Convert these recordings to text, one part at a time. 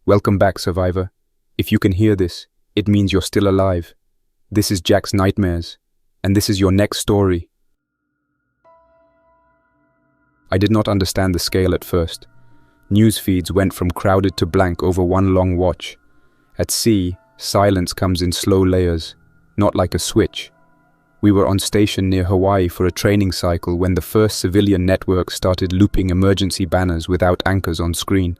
Welcome back, survivor. If you can hear this, it means you're still alive. This is Jack's Nightmares, and this is your next story. I did not understand the scale at first. News feeds went from crowded to blank over one long watch. At sea, silence comes in slow layers, not like a switch. We were on station near Hawaii for a training cycle when the first civilian network started looping emergency banners without anchors on screen.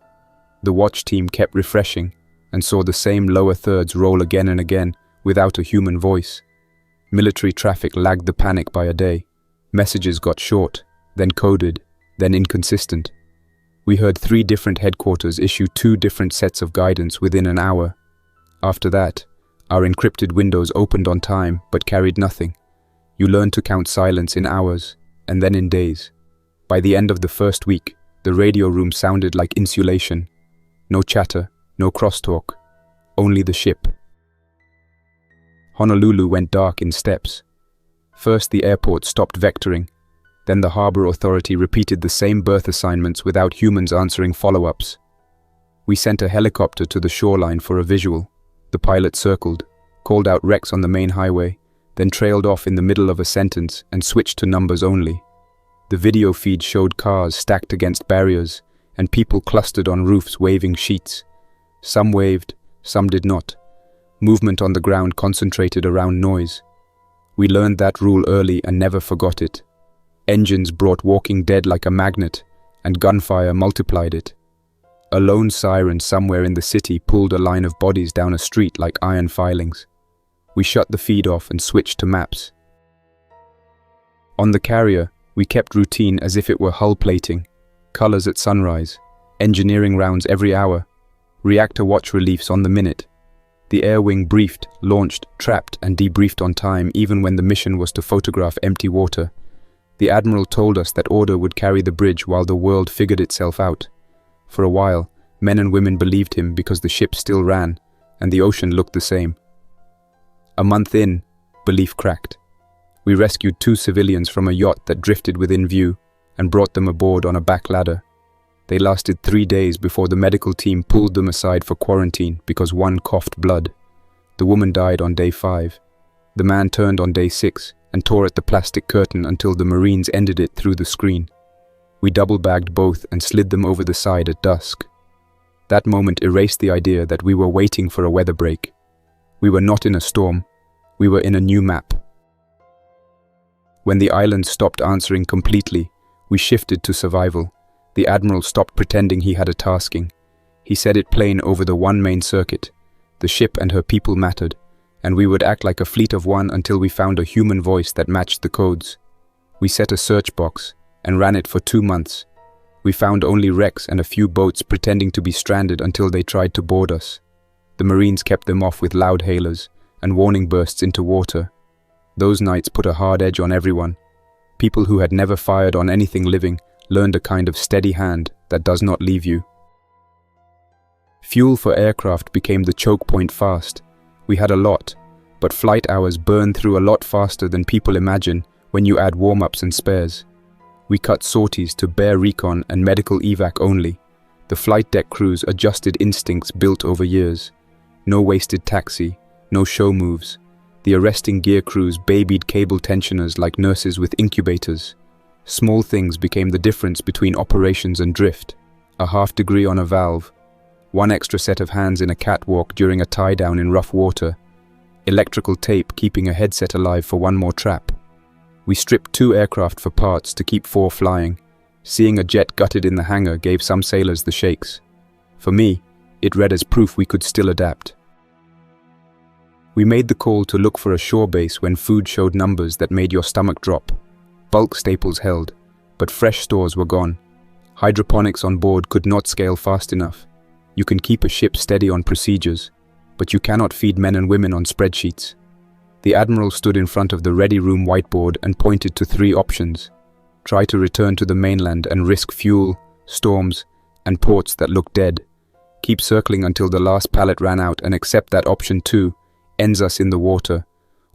The watch team kept refreshing and saw the same lower thirds roll again and again without a human voice. Military traffic lagged the panic by a day. Messages got short, then coded, then inconsistent. We heard 3 different headquarters issue 2 different sets of guidance within an hour. After that, our encrypted windows opened on time but carried nothing. You learn to count silence in hours, and then in days. By the end of the first week, the radio room sounded like insulation. No chatter, no crosstalk, only the ship. Honolulu went dark in steps. First the airport stopped vectoring, then the harbor authority repeated the same berth assignments without humans answering follow-ups. We sent a helicopter to the shoreline for a visual. The pilot circled, called out wrecks on the main highway, then trailed off in the middle of a sentence and switched to numbers only. The video feed showed cars stacked against barriers and people clustered on roofs waving sheets. Some waved, some did not. Movement on the ground concentrated around noise. We learned that rule early and never forgot it. Engines brought walking dead like a magnet, and gunfire multiplied it. A lone siren somewhere in the city pulled a line of bodies down a street like iron filings. We shut the feed off and switched to maps. On the carrier, we kept routine as if it were hull plating, colors at sunrise, engineering rounds every hour, reactor watch reliefs on the minute. The air wing briefed, launched, trapped, and debriefed on time even when the mission was to photograph empty water. The admiral told us that order would carry the bridge while the world figured itself out. For a while, men and women believed him because the ship still ran, and the ocean looked the same. A month in, belief cracked. We rescued 2 civilians from a yacht that drifted within view and brought them aboard on a back ladder. They lasted 3 days before the medical team pulled them aside for quarantine because one coughed blood. The woman died on day 5. The man turned on day 6 and tore at the plastic curtain until the Marines ended it through the screen. We double-bagged both and slid them over the side at dusk. That moment erased the idea that we were waiting for a weather break. We were not in a storm. We were in a new map. When the island stopped answering completely, we shifted to survival. The admiral stopped pretending he had a tasking. He said it plain over the one main circuit. The ship and her people mattered, and we would act like a fleet of one until we found a human voice that matched the codes. We set a search box and ran it for 2 months. We found only wrecks and a few boats pretending to be stranded until they tried to board us. The Marines kept them off with loud hailers and warning bursts into water. Those nights put a hard edge on everyone. People who had never fired on anything living learned a kind of steady hand that does not leave you. Fuel for aircraft became the choke point fast. We had a lot, but flight hours burned through a lot faster than people imagine when you add warm-ups and spares. We cut sorties to bare recon and medical evac only. The flight deck crews adjusted instincts built over years. No wasted taxi, no show moves. The arresting gear crews babied cable tensioners like nurses with incubators. Small things became the difference between operations and drift. A half degree on a valve. 1 extra set of hands in a catwalk during a tie-down in rough water. Electrical tape keeping a headset alive for 1 more trap. We stripped 2 aircraft for parts to keep 4 flying. Seeing a jet gutted in the hangar gave some sailors the shakes. For me, it read as proof we could still adapt. We made the call to look for a shore base when food showed numbers that made your stomach drop. Bulk staples held, but fresh stores were gone. Hydroponics on board could not scale fast enough. You can keep a ship steady on procedures, but you cannot feed men and women on spreadsheets. The admiral stood in front of the ready room whiteboard and pointed to 3 options. Try to return to the mainland and risk fuel, storms, and ports that look dead. Keep circling until the last pallet ran out and accept that option 2 ends us in the water,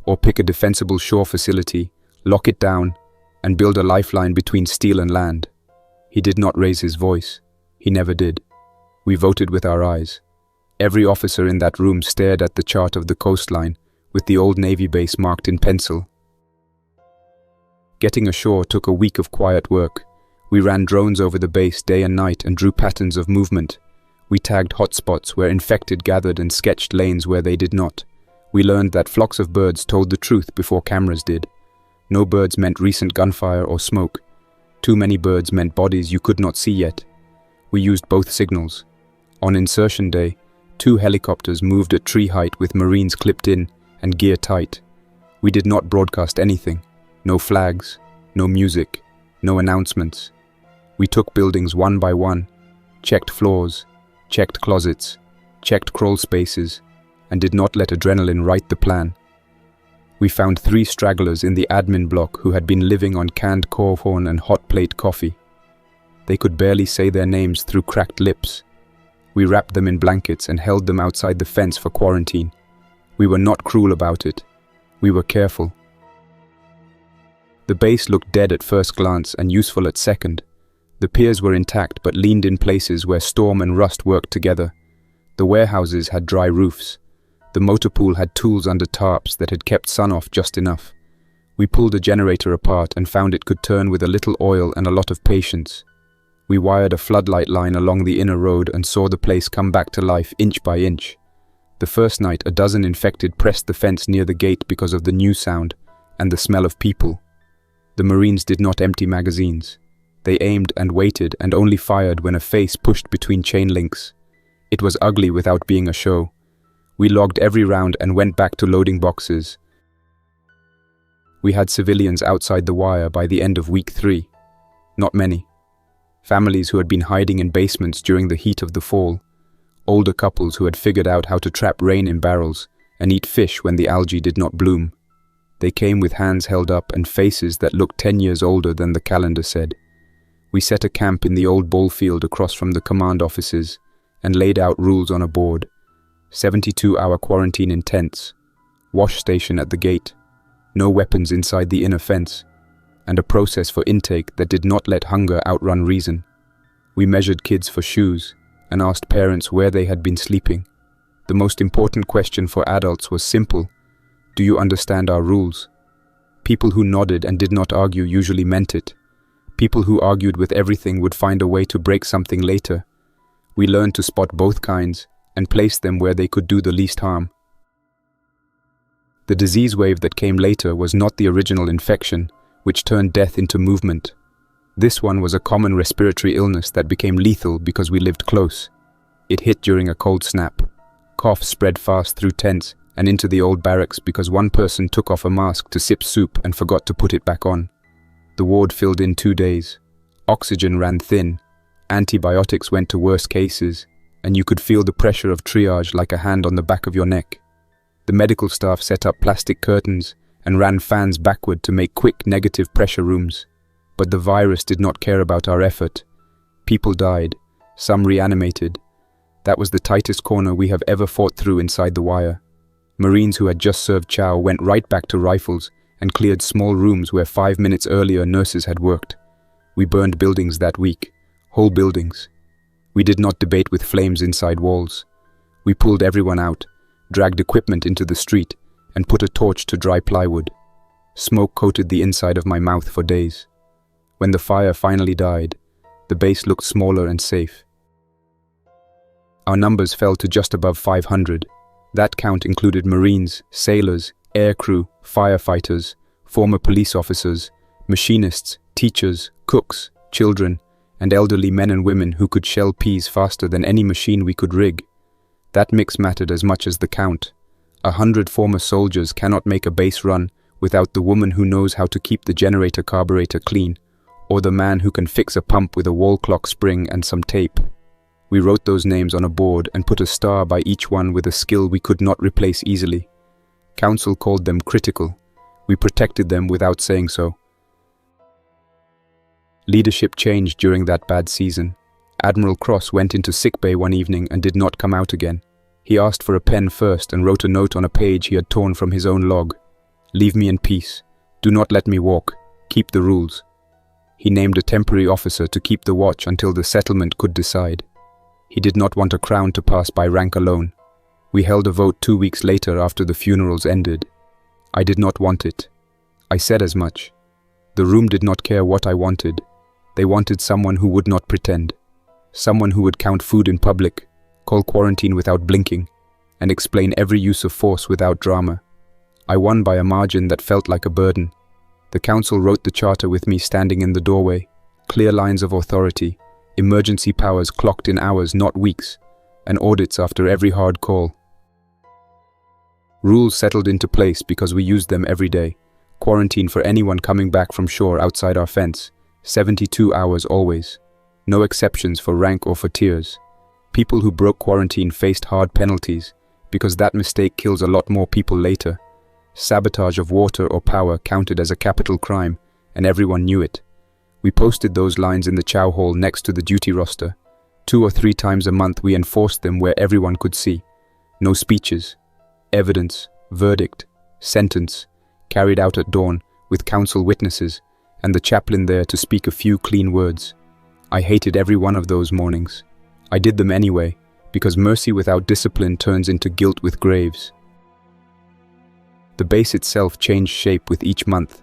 or pick a defensible shore facility, lock it down, and build a lifeline between steel and land. He did not raise his voice. He never did. We voted with our eyes. Every officer in that room stared at the chart of the coastline, with the old Navy base marked in pencil. Getting ashore took a week of quiet work. We ran drones over the base day and night and drew patterns of movement. We tagged hotspots where infected gathered and sketched lanes where they did not. We learned that flocks of birds told the truth before cameras did. No birds meant recent gunfire or smoke. Too many birds meant bodies you could not see yet. We used both signals. On insertion day, 2 helicopters moved at tree height with Marines clipped in and gear tight. We did not broadcast anything. No flags, no music, no announcements. We took buildings one by one, checked floors, checked closets, checked crawl spaces, and did not let adrenaline write the plan. We found 3 stragglers in the admin block who had been living on canned corn and hot plate coffee. They could barely say their names through cracked lips. We wrapped them in blankets and held them outside the fence for quarantine. We were not cruel about it. We were careful. The base looked dead at first glance and useful at second. The piers were intact but leaned in places where storm and rust worked together. The warehouses had dry roofs. The motor pool had tools under tarps that had kept sun off just enough. We pulled a generator apart and found it could turn with a little oil and a lot of patience. We wired a floodlight line along the inner road and saw the place come back to life inch by inch. The first night, a dozen infected pressed the fence near the gate because of the new sound and the smell of people. The Marines did not empty magazines. They aimed and waited and only fired when a face pushed between chain links. It was ugly without being a show. We logged every round and went back to loading boxes. We had civilians outside the wire by the end of week 3. Not many. Families who had been hiding in basements during the heat of the fall. Older couples who had figured out how to trap rain in barrels and eat fish when the algae did not bloom. They came with hands held up and faces that looked 10 years older than the calendar said. We set a camp in the old ball field across from the command offices and laid out rules on a board. 72-hour quarantine in tents, wash station at the gate, no weapons inside the inner fence, and a process for intake that did not let hunger outrun reason. We measured kids for shoes and asked parents where they had been sleeping. The most important question for adults was simple. Do you understand our rules? People who nodded and did not argue usually meant it. People who argued with everything would find a way to break something later. We learned to spot both kinds and place them where they could do the least harm. The disease wave that came later was not the original infection, which turned death into movement. This one was a common respiratory illness that became lethal because we lived close. It hit during a cold snap. Coughs spread fast through tents and into the old barracks because one person took off a mask to sip soup and forgot to put it back on. The ward filled in 2 days. Oxygen ran thin. Antibiotics went to worse cases, and you could feel the pressure of triage like a hand on the back of your neck. The medical staff set up plastic curtains and ran fans backward to make quick negative pressure rooms. But the virus did not care about our effort. People died, some reanimated. That was the tightest corner we have ever fought through inside the wire. Marines who had just served chow went right back to rifles and cleared small rooms where 5 minutes earlier nurses had worked. We burned buildings that week, whole buildings. We did not debate with flames inside walls. We pulled everyone out, dragged equipment into the street, and put a torch to dry plywood. Smoke coated the inside of my mouth for days. When the fire finally died, the base looked smaller and safe. Our numbers fell to just above 500. That count included Marines, sailors, aircrew, firefighters, former police officers, machinists, teachers, cooks, children, and elderly men and women who could shell peas faster than any machine we could rig. That mix mattered as much as the count. 100 former soldiers cannot make a base run without the woman who knows how to keep the generator carburetor clean, or the man who can fix a pump with a wall clock spring and some tape. We wrote those names on a board and put a star by each one with a skill we could not replace easily. Council called them critical. We protected them without saying so. Leadership changed during that bad season. Admiral Cross went into sickbay one evening and did not come out again. He asked for a pen first and wrote a note on a page he had torn from his own log. "Leave me in peace. Do not let me walk. Keep the rules." He named a temporary officer to keep the watch until the settlement could decide. He did not want a crown to pass by rank alone. We held a vote 2 weeks later after the funerals ended. I did not want it. I said as much. The room did not care what I wanted. They wanted someone who would not pretend. Someone who would count food in public, call quarantine without blinking, and explain every use of force without drama. I won by a margin that felt like a burden. The council wrote the charter with me standing in the doorway. Clear lines of authority, emergency powers clocked in hours, not weeks, and audits after every hard call. Rules settled into place because we used them every day. Quarantine for anyone coming back from shore outside our fence. 72 hours always. No exceptions for rank or for tiers. People who broke quarantine faced hard penalties, because that mistake kills a lot more people later. Sabotage of water or power counted as a capital crime, and everyone knew it. We posted those lines in the chow hall next to the duty roster. 2 or 3 times a month we enforced them where everyone could see. No speeches. Evidence, verdict, sentence, carried out at dawn with council witnesses, and the chaplain there to speak a few clean words. I hated every one of those mornings. I did them anyway, because mercy without discipline turns into guilt with graves. The base itself changed shape with each month.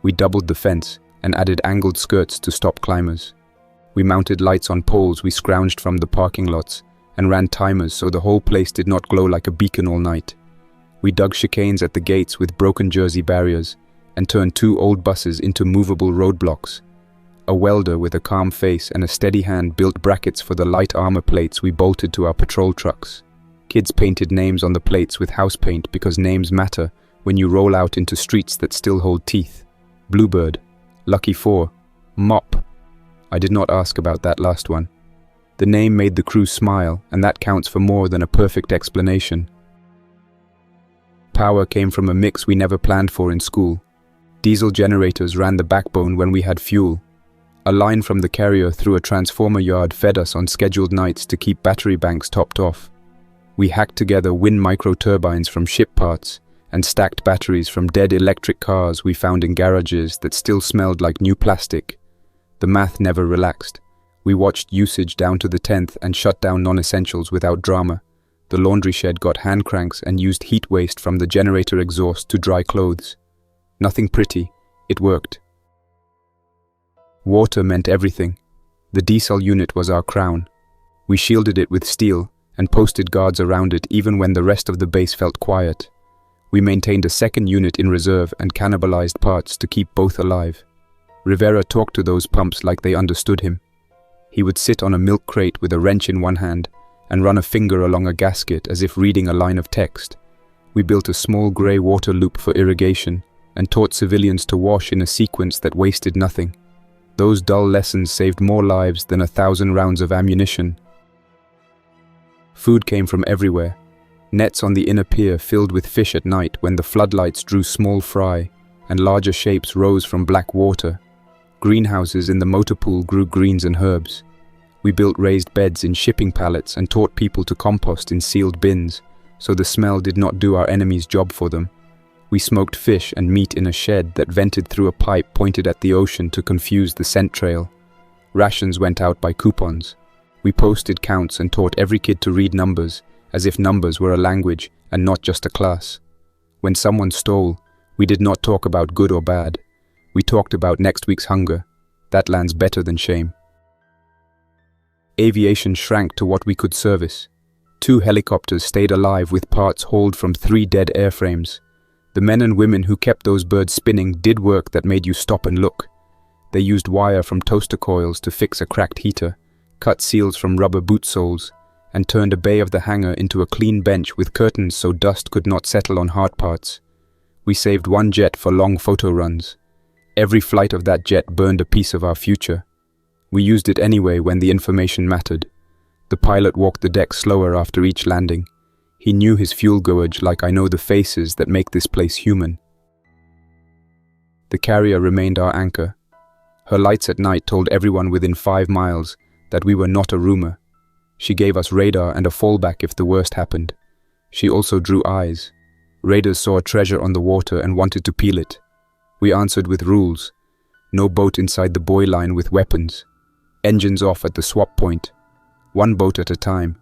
We doubled the fence and added angled skirts to stop climbers. We mounted lights on poles we scrounged from the parking lots and ran timers so the whole place did not glow like a beacon all night. We dug chicanes at the gates with broken jersey barriers and turned 2 old buses into movable roadblocks. A welder with a calm face and a steady hand built brackets for the light armor plates we bolted to our patrol trucks. Kids painted names on the plates with house paint because names matter when you roll out into streets that still hold teeth. Bluebird, Lucky 4, Mop. I did not ask about that last one. The name made the crew smile, and that counts for more than a perfect explanation. Power came from a mix we never planned for in school. Diesel generators ran the backbone when we had fuel. A line from the carrier through a transformer yard fed us on scheduled nights to keep battery banks topped off. We hacked together wind microturbines from ship parts and stacked batteries from dead electric cars we found in garages that still smelled like new plastic. The math never relaxed. We watched usage down to the 10th and shut down non-essentials without drama. The laundry shed got hand cranks and used heat waste from the generator exhaust to dry clothes. Nothing pretty, it worked. Water meant everything. The diesel unit was our crown. We shielded it with steel and posted guards around it even when the rest of the base felt quiet. We maintained a second unit in reserve and cannibalized parts to keep both alive. Rivera talked to those pumps like they understood him. He would sit on a milk crate with a wrench in one hand and run a finger along a gasket as if reading a line of text. We built a small grey water loop for irrigation and taught civilians to wash in a sequence that wasted nothing. Those dull lessons saved more lives than 1,000 rounds of ammunition. Food came from everywhere. Nets on the inner pier filled with fish at night when the floodlights drew small fry and larger shapes rose from black water. Greenhouses in the motor pool grew greens and herbs. We built raised beds in shipping pallets and taught people to compost in sealed bins, so the smell did not do our enemy's job for them. We smoked fish and meat in a shed that vented through a pipe pointed at the ocean to confuse the scent trail. Rations went out by coupons. We posted counts and taught every kid to read numbers, as if numbers were a language and not just a class. When someone stole, we did not talk about good or bad. We talked about next week's hunger. That lands better than shame. Aviation shrank to what we could service. 2 helicopters stayed alive with parts hauled from 3 dead airframes. The men and women who kept those birds spinning did work that made you stop and look. They used wire from toaster coils to fix a cracked heater, cut seals from rubber boot soles, and turned a bay of the hangar into a clean bench with curtains so dust could not settle on hard parts. We saved 1 jet for long photo runs. Every flight of that jet burned a piece of our future. We used it anyway when the information mattered. The pilot walked the deck slower after each landing. He knew his fuel gauge like I know the faces that make this place human. The carrier remained our anchor. Her lights at night told everyone within 5 miles that we were not a rumor. She gave us radar and a fallback if the worst happened. She also drew eyes. Raiders saw a treasure on the water and wanted to peel it. We answered with rules. No boat inside the buoy line with weapons. Engines off at the swap point. one boat at a time.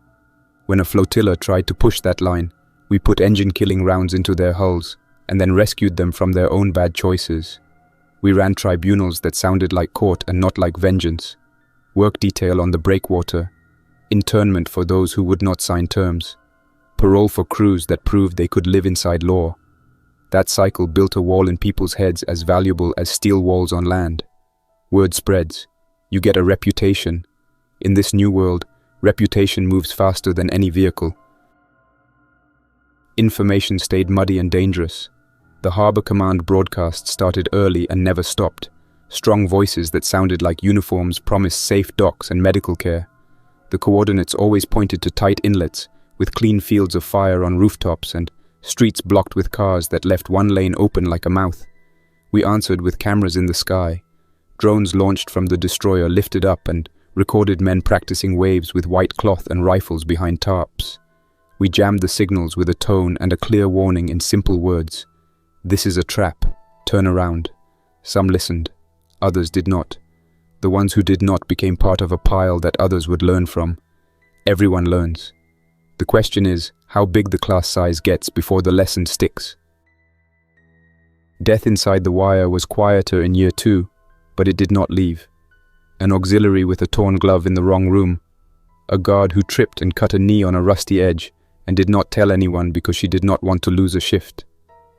When a flotilla tried to push that line, we put engine-killing rounds into their hulls and then rescued them from their own bad choices. We ran tribunals that sounded like court and not like vengeance, work detail on the breakwater, internment for those who would not sign terms, parole for crews that proved they could live inside law. That cycle built a wall in people's heads as valuable as steel walls on land. Word spreads. You get a reputation. In this new world, reputation moves faster than any vehicle. Information stayed muddy and dangerous. The Harbor Command broadcast started early and never stopped. Strong voices that sounded like uniforms promised safe docks and medical care. The coordinates always pointed to tight inlets, with clean fields of fire on rooftops and streets blocked with cars that left one lane open like a mouth. We answered with cameras in the sky. Drones launched from the destroyer lifted up and recorded men practicing waves with white cloth and rifles behind tarps. We jammed the signals with a tone and a clear warning in simple words. This is a trap. Turn around. Some listened. Others did not. The ones who did not became part of a pile that others would learn from. Everyone learns. The question is how big the class size gets before the lesson sticks. Death inside the wire was quieter in year 2, but it did not leave. An auxiliary with a torn glove in the wrong room. A guard who tripped and cut a knee on a rusty edge and did not tell anyone because she did not want to lose a shift.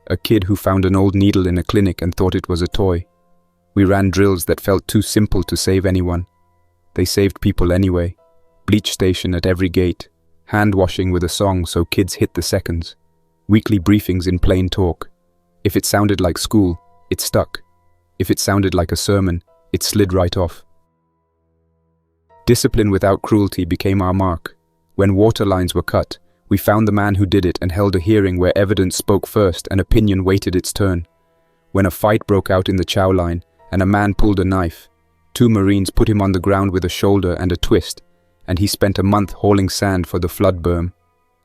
A kid who found an old needle in a clinic and thought it was a toy. We ran drills that felt too simple to save anyone. They saved people anyway. Bleach station at every gate. Hand washing with a song so kids hit the seconds. Weekly briefings in plain talk. If it sounded like school, it stuck. If it sounded like a sermon, it slid right off. Discipline without cruelty became our mark. When water lines were cut, we found the man who did it and held a hearing where evidence spoke first and opinion waited its turn. When a fight broke out in the chow line and a man pulled a knife, 2 Marines put him on the ground with a shoulder and a twist, and he spent a month hauling sand for the flood berm.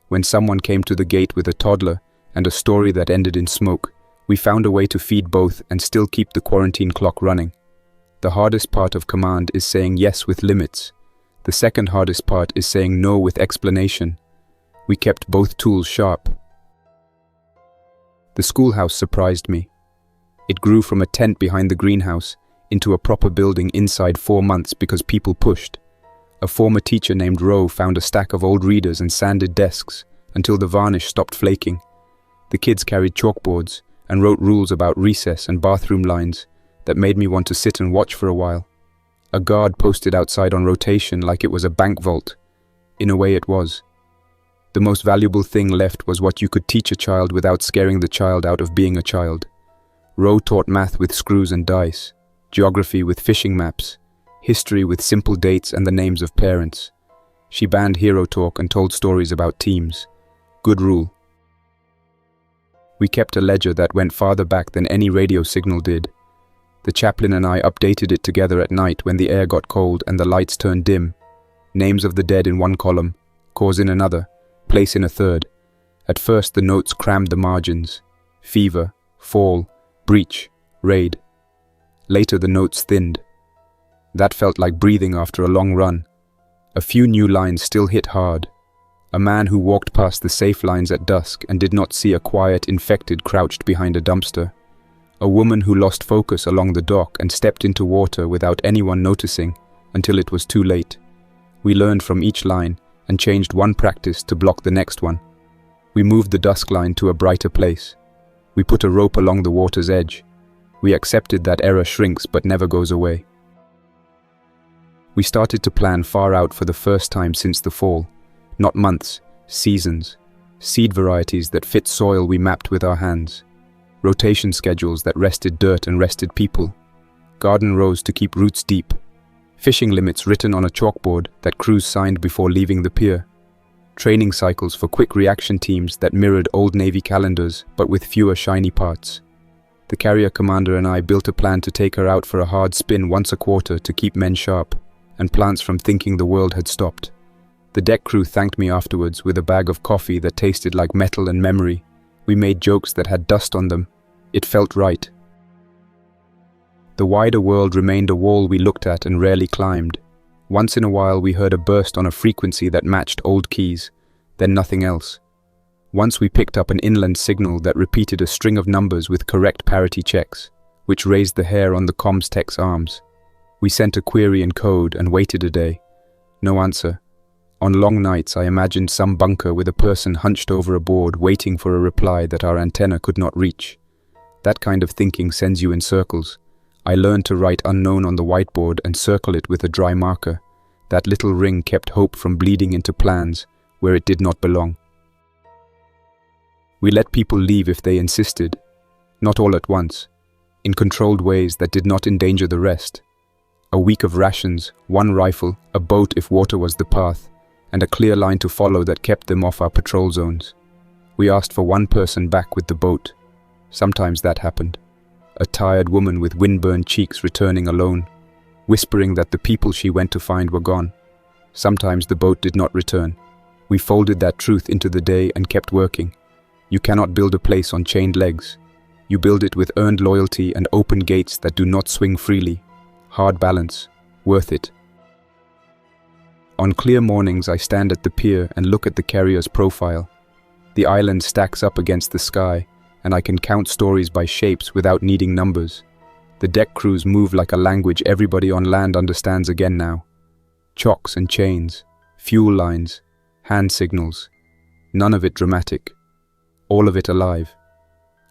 When someone came to the gate with a toddler and a story that ended in smoke, we found a way to feed both and still keep the quarantine clock running. The hardest part of command is saying yes with limits. The second hardest part is saying no with explanation. We kept both tools sharp. The schoolhouse surprised me. It grew from a tent behind the greenhouse into a proper building inside 4 months because people pushed. A former teacher named Rowe found a stack of old readers and sanded desks until the varnish stopped flaking. The kids carried chalkboards and wrote rules about recess and bathroom lines that made me want to sit and watch for a while. A guard posted outside on rotation like it was a bank vault. In a way it was. The most valuable thing left was what you could teach a child without scaring the child out of being a child. Rowe taught math with screws and dice, geography with fishing maps, history with simple dates and the names of parents. She banned hero talk and told stories about teams. Good rule. We kept a ledger that went farther back than any radio signal did. The chaplain and I updated it together at night when the air got cold and the lights turned dim. Names of the dead in one column, cause in another, place in a third. At first the notes crammed the margins. Fever, fall, breach, raid. Later the notes thinned. That felt like breathing after a long run. A few new lines still hit hard. A man who walked past the safe lines at dusk and did not see a quiet infected crouched behind a dumpster. A woman who lost focus along the dock and stepped into water without anyone noticing until it was too late. We learned from each line and changed one practice to block the next one. We moved the dusk line to a brighter place. We put a rope along the water's edge. We accepted that error shrinks but never goes away. We started to plan far out for the first time since the fall. Not months, seasons. Seed varieties that fit soil we mapped with our hands. Rotation schedules that rested dirt and rested people. Garden rows to keep roots deep. Fishing limits written on a chalkboard that crews signed before leaving the pier. Training cycles for quick reaction teams that mirrored old Navy calendars but with fewer shiny parts. The carrier commander and I built a plan to take her out for a hard spin once a quarter to keep men sharp and plants from thinking the world had stopped. The deck crew thanked me afterwards with a bag of coffee that tasted like metal and memory. We made jokes that had dust on them. It felt right. The wider world remained a wall we looked at and rarely climbed. Once in a while we heard a burst on a frequency that matched old keys, then nothing else. Once we picked up an inland signal that repeated a string of numbers with correct parity checks, which raised the hair on the comms tech's arms. We sent a query in code and waited a day. No answer. On long nights I imagined some bunker with a person hunched over a board waiting for a reply that our antenna could not reach. That kind of thinking sends you in circles. I learned to write unknown on the whiteboard and circle it with a dry marker. That little ring kept hope from bleeding into plans where it did not belong. We let people leave if they insisted, not all at once, in controlled ways that did not endanger the rest. A week of rations, one rifle, a boat if water was the path, and a clear line to follow that kept them off our patrol zones. We asked for one person back with the boat. Sometimes that happened. A tired woman with windburned cheeks returning alone, whispering that the people she went to find were gone. Sometimes the boat did not return. We folded that truth into the day and kept working. You cannot build a place on chained legs. You build it with earned loyalty and open gates that do not swing freely. Hard balance. Worth it. On clear mornings I stand at the pier and look at the carrier's profile. The island stacks up against the sky, and I can count stories by shapes without needing numbers. The deck crews move like a language everybody on land understands again now. Chocks and chains, fuel lines, hand signals. None of it dramatic. All of it alive.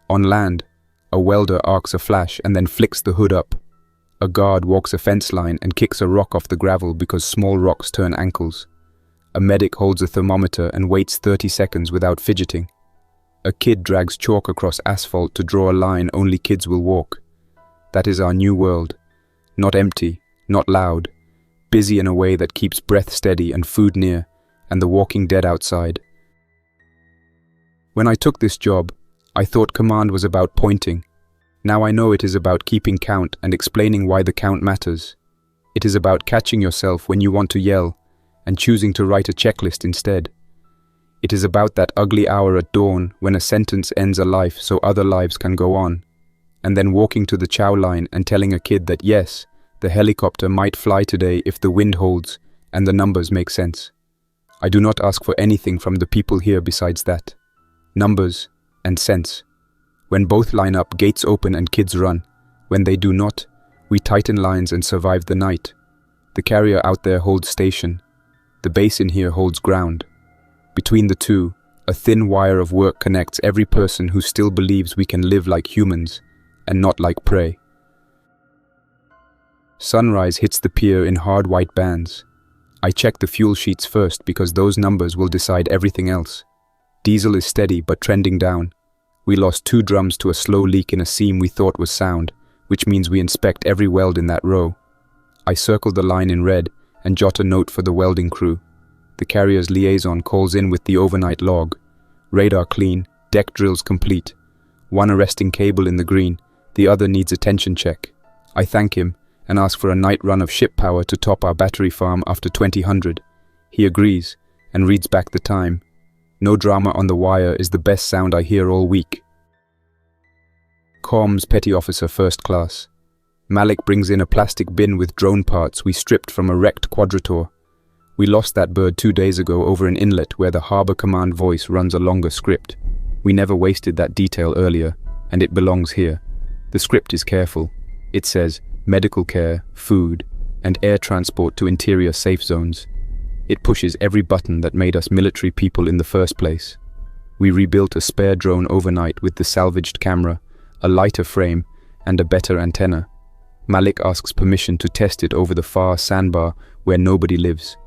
On land, a welder arcs a flash and then flicks the hood up. A guard walks a fence line and kicks a rock off the gravel because small rocks turn ankles. A medic holds a thermometer and waits 30 seconds without fidgeting. A kid drags chalk across asphalt to draw a line only kids will walk. That is our new world. Not empty, not loud. Busy in a way that keeps breath steady and food near, and the walking dead outside. When I took this job, I thought command was about pointing. Now I know it is about keeping count and explaining why the count matters. It is about catching yourself when you want to yell, and choosing to write a checklist instead. It is about that ugly hour at dawn when a sentence ends a life so other lives can go on, and then walking to the chow line and telling a kid that yes, the helicopter might fly today if the wind holds and the numbers make sense. I do not ask for anything from the people here besides that. Numbers and sense. When both line up, gates open and kids run. When they do not, we tighten lines and survive the night. The carrier out there holds station. The base in here holds ground. Between the two, a thin wire of work connects every person who still believes we can live like humans and not like prey. Sunrise hits the pier in hard white bands. I check the fuel sheets first because those numbers will decide everything else. Diesel is steady but trending down. We lost 2 drums to a slow leak in a seam we thought was sound, which means we inspect every weld in that row. I circle the line in red and jot a note for the welding crew. The carrier's liaison calls in with the overnight log. Radar clean, deck drills complete. One arresting cable in the green, the other needs a tension check. I thank him and ask for a night run of ship power to top our battery farm after 2000. He agrees and reads back the time. No drama on the wire is the best sound I hear all week. Comms Petty Officer First Class. Malik brings in a plastic bin with drone parts we stripped from a wrecked quadrator. We lost that bird 2 days ago over an inlet where the Harbor Command voice runs a longer script. We never wasted that detail earlier, and it belongs here. The script is careful. It says medical care, food, and air transport to interior safe zones. It pushes every button that made us military people in the first place. We rebuilt a spare drone overnight with the salvaged camera, a lighter frame, and a better antenna. Malik asks permission to test it over the far sandbar where nobody lives.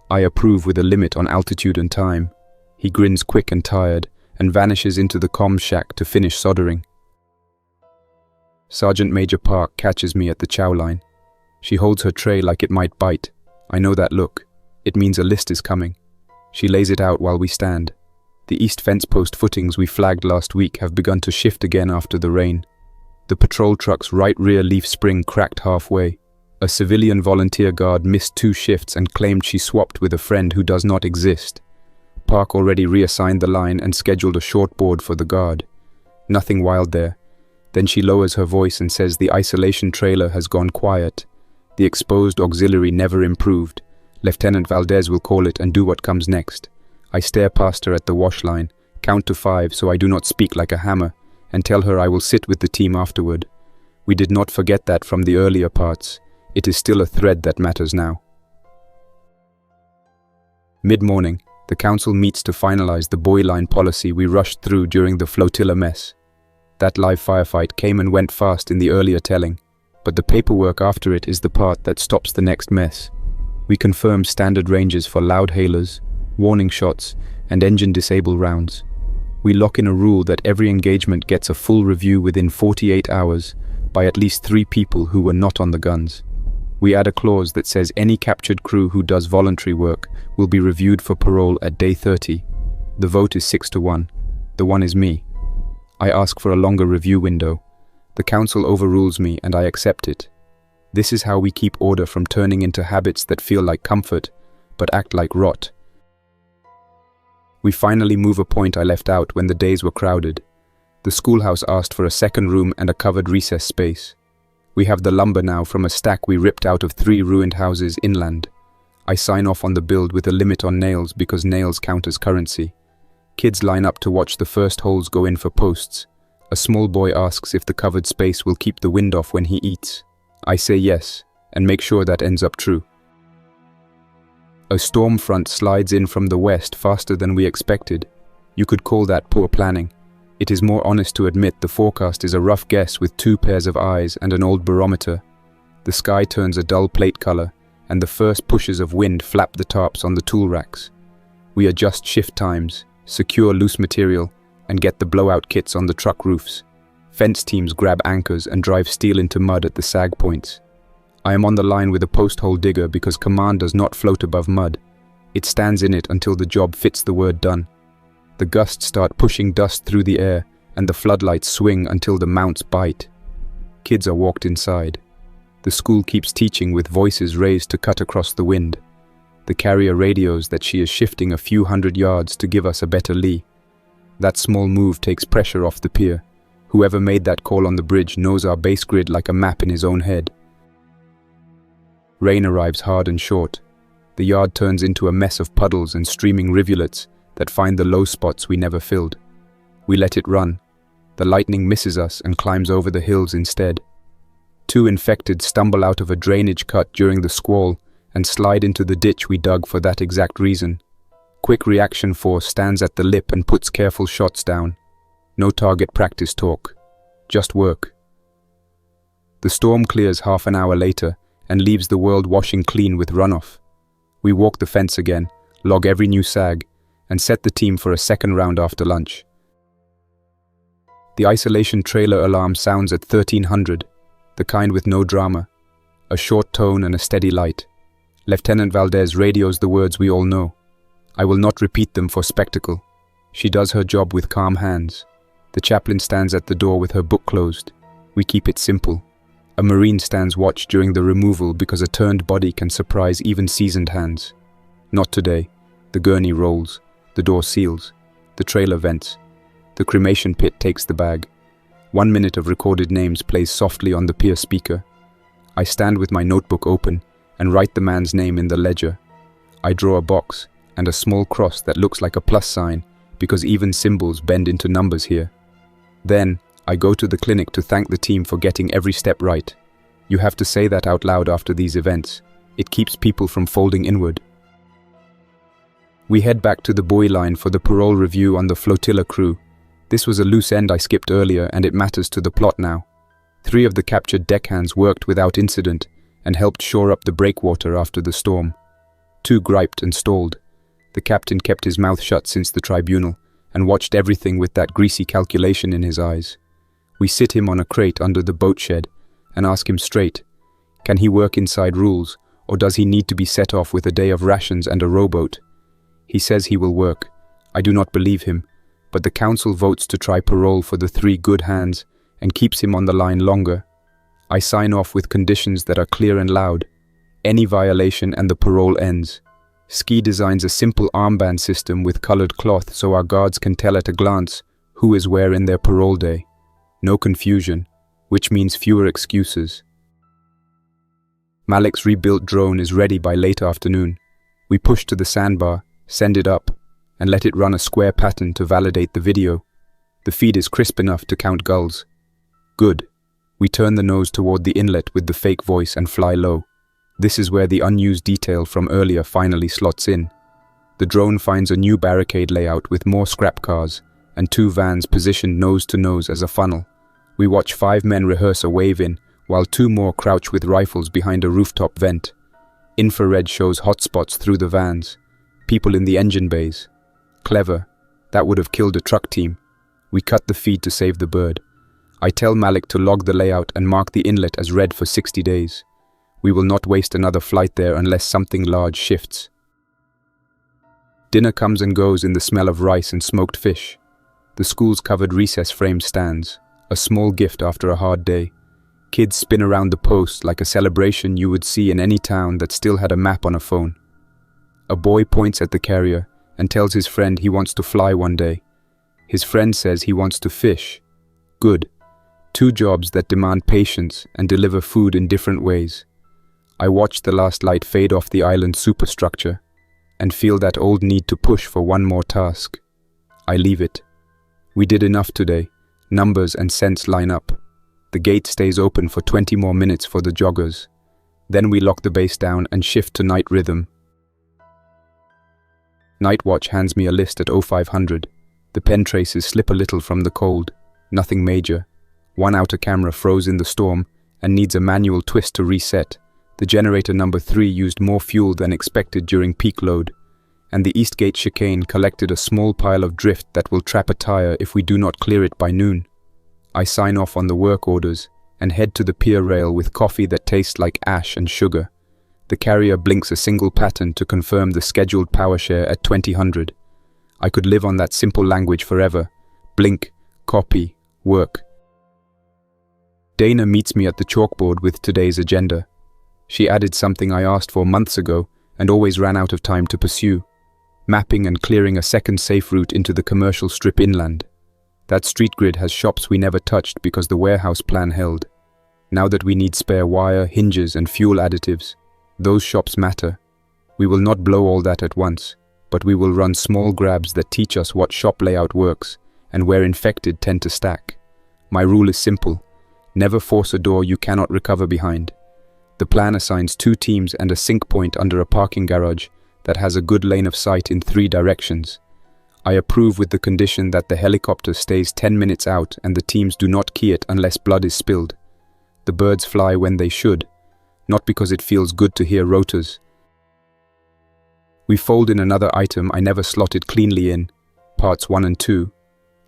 I approve with a limit on altitude and time. He grins quick and tired and vanishes into the comms shack to finish soldering. Sergeant Major Park catches me at the chow line. She holds her tray like it might bite. I know that look. It means a list is coming. She lays it out while we stand. The east fence post footings we flagged last week have begun to shift again after the rain. The patrol truck's right rear leaf spring cracked halfway. A civilian volunteer guard missed 2 shifts and claimed she swapped with a friend who does not exist. Park already reassigned the line and scheduled a short board for the guard. Nothing wild there. Then she lowers her voice and says the isolation trailer has gone quiet. The exposed auxiliary never improved. Lieutenant Valdez will call it and do what comes next. I stare past her at the wash line, count to 5 so I do not speak like a hammer, and tell her I will sit with the team afterward. We did not forget that from the earlier parts. It is still a thread that matters now. Mid-morning, the council meets to finalize the buoy line policy we rushed through during the flotilla mess. That live firefight came and went fast in the earlier telling, but the paperwork after it is the part that stops the next mess. We confirm standard ranges for loud hailers, warning shots, and engine-disable rounds. We lock in a rule that every engagement gets a full review within 48 hours by at least 3 people who were not on the guns. We add a clause that says any captured crew who does voluntary work will be reviewed for parole at day 30. The vote is 6-1. The one is me. I ask for a longer review window. The council overrules me and I accept it. This is how we keep order from turning into habits that feel like comfort, but act like rot. We finally move a point I left out when the days were crowded. The schoolhouse asked for a second room and a covered recess space. We have the lumber now from a stack we ripped out of 3 ruined houses inland. I sign off on the build with a limit on nails because nails count as currency. Kids line up to watch the first holes go in for posts. A small boy asks if the covered space will keep the wind off when he eats. I say yes, and make sure that ends up true. A storm front slides in from the west faster than we expected. You could call that poor planning. It is more honest to admit the forecast is a rough guess with 2 pairs of eyes and an old barometer. The sky turns a dull plate color, and the first pushes of wind flap the tarps on the tool racks. We adjust shift times, secure loose material, and get the blowout kits on the truck roofs. Fence teams grab anchors and drive steel into mud at the sag points. I am on the line with a post hole digger because command does not float above mud. It stands in it until the job fits the word done. The gusts start pushing dust through the air, and the floodlights swing until the mounts bite. Kids are walked inside. The school keeps teaching with voices raised to cut across the wind. The carrier radios that she is shifting a few hundred yards to give us a better lee. That small move takes pressure off the pier. Whoever made that call on the bridge knows our base grid like a map in his own head. Rain arrives hard and short. The yard turns into a mess of puddles and streaming rivulets that find the low spots we never filled. We let it run. The lightning misses us and climbs over the hills instead. 2 infected stumble out of a drainage cut during the squall and slide into the ditch we dug for that exact reason. Quick reaction force stands at the lip and puts careful shots down. No target practice talk. Just work. The storm clears half an hour later and leaves the world washing clean with runoff. We walk the fence again, log every new sag, and set the team for a second round after lunch. The isolation trailer alarm sounds at 1300, the kind with no drama, a short tone and a steady light. Lieutenant Valdez radios the words we all know. I will not repeat them for spectacle. She does her job with calm hands. The chaplain stands at the door with her book closed. We keep it simple. A Marine stands watch during the removal because a turned body can surprise even seasoned hands. Not today. The gurney rolls. The door seals. The trailer vents. The cremation pit takes the bag. 1 minute of recorded names plays softly on the pier speaker. I stand with my notebook open and write the man's name in the ledger. I draw a box and a small cross that looks like a plus sign because even symbols bend into numbers here. Then, I go to the clinic to thank the team for getting every step right. You have to say that out loud after these events. It keeps people from folding inward. We head back to the buoy line for the parole review on the flotilla crew. This was a loose end I skipped earlier and it matters to the plot now. 3 of the captured deckhands worked without incident and helped shore up the breakwater after the storm. 2 griped and stalled. The captain kept his mouth shut since the tribunal and watched everything with that greasy calculation in his eyes. We sit him on a crate under the boat shed and ask him straight, can he work inside rules or does he need to be set off with a day of rations and a rowboat? He says he will work. I do not believe him, but the council votes to try parole for the 3 good hands and keeps him on the line longer. I sign off with conditions that are clear and loud. Any violation and the parole ends. Ski designs a simple armband system with colored cloth so our guards can tell at a glance who is where in their parole day. No confusion, which means fewer excuses. Malik's rebuilt drone is ready by late afternoon. We push to the sandbar, send it up, and let it run a square pattern to validate the video. The feed is crisp enough to count gulls. Good. We turn the nose toward the inlet with the fake voice and fly low. This is where the unused detail from earlier finally slots in. The drone finds a new barricade layout with more scrap cars and 2 vans positioned nose to nose as a funnel. We watch 5 men rehearse a wave-in, while 2 more crouch with rifles behind a rooftop vent. Infrared shows hotspots through the vans. People in the engine bays. Clever. That would have killed a truck team. We cut the feed to save the bird. I tell Malik to log the layout and mark the inlet as red for 60 days. We will not waste another flight there unless something large shifts. Dinner comes and goes in the smell of rice and smoked fish. The school's covered recess frame stands, a small gift after a hard day. Kids spin around the post like a celebration you would see in any town that still had a map on a phone. A boy points at the carrier and tells his friend he wants to fly one day. His friend says he wants to fish. Good. 2 jobs that demand patience and deliver food in different ways. I watch the last light fade off the island's superstructure and feel that old need to push for one more task. I leave it. We did enough today. Numbers and cents line up. The gate stays open for 20 more minutes for the joggers. Then we lock the base down and shift to night rhythm. Night Watch hands me a list at 0500. The pen traces slip a little from the cold. Nothing major. 1 outer camera froze in the storm and needs a manual twist to reset. The generator number 3 used more fuel than expected during peak load, and the Eastgate chicane collected a small pile of drift that will trap a tire if we do not clear it by noon. I sign off on the work orders and head to the pier rail with coffee that tastes like ash and sugar. The carrier blinks a single pattern to confirm the scheduled power share at 2000. I could live on that simple language forever. Blink, copy, work. Dana meets me at the chalkboard with today's agenda. She added something I asked for months ago and always ran out of time to pursue. Mapping and clearing a second safe route into the commercial strip inland. That street grid has shops we never touched because the warehouse plan held. Now that we need spare wire, hinges and fuel additives, those shops matter. We will not blow all that at once, but we will run small grabs that teach us what shop layout works and where infected tend to stack. My rule is simple. Never force a door you cannot recover behind. The plan assigns 2 teams and a sync point under a parking garage that has a good lane of sight in 3 directions. I approve with the condition that the helicopter stays 10 minutes out and the teams do not key it unless blood is spilled. The birds fly when they should, not because it feels good to hear rotors. We fold in another item I never slotted cleanly in, parts 1 and 2,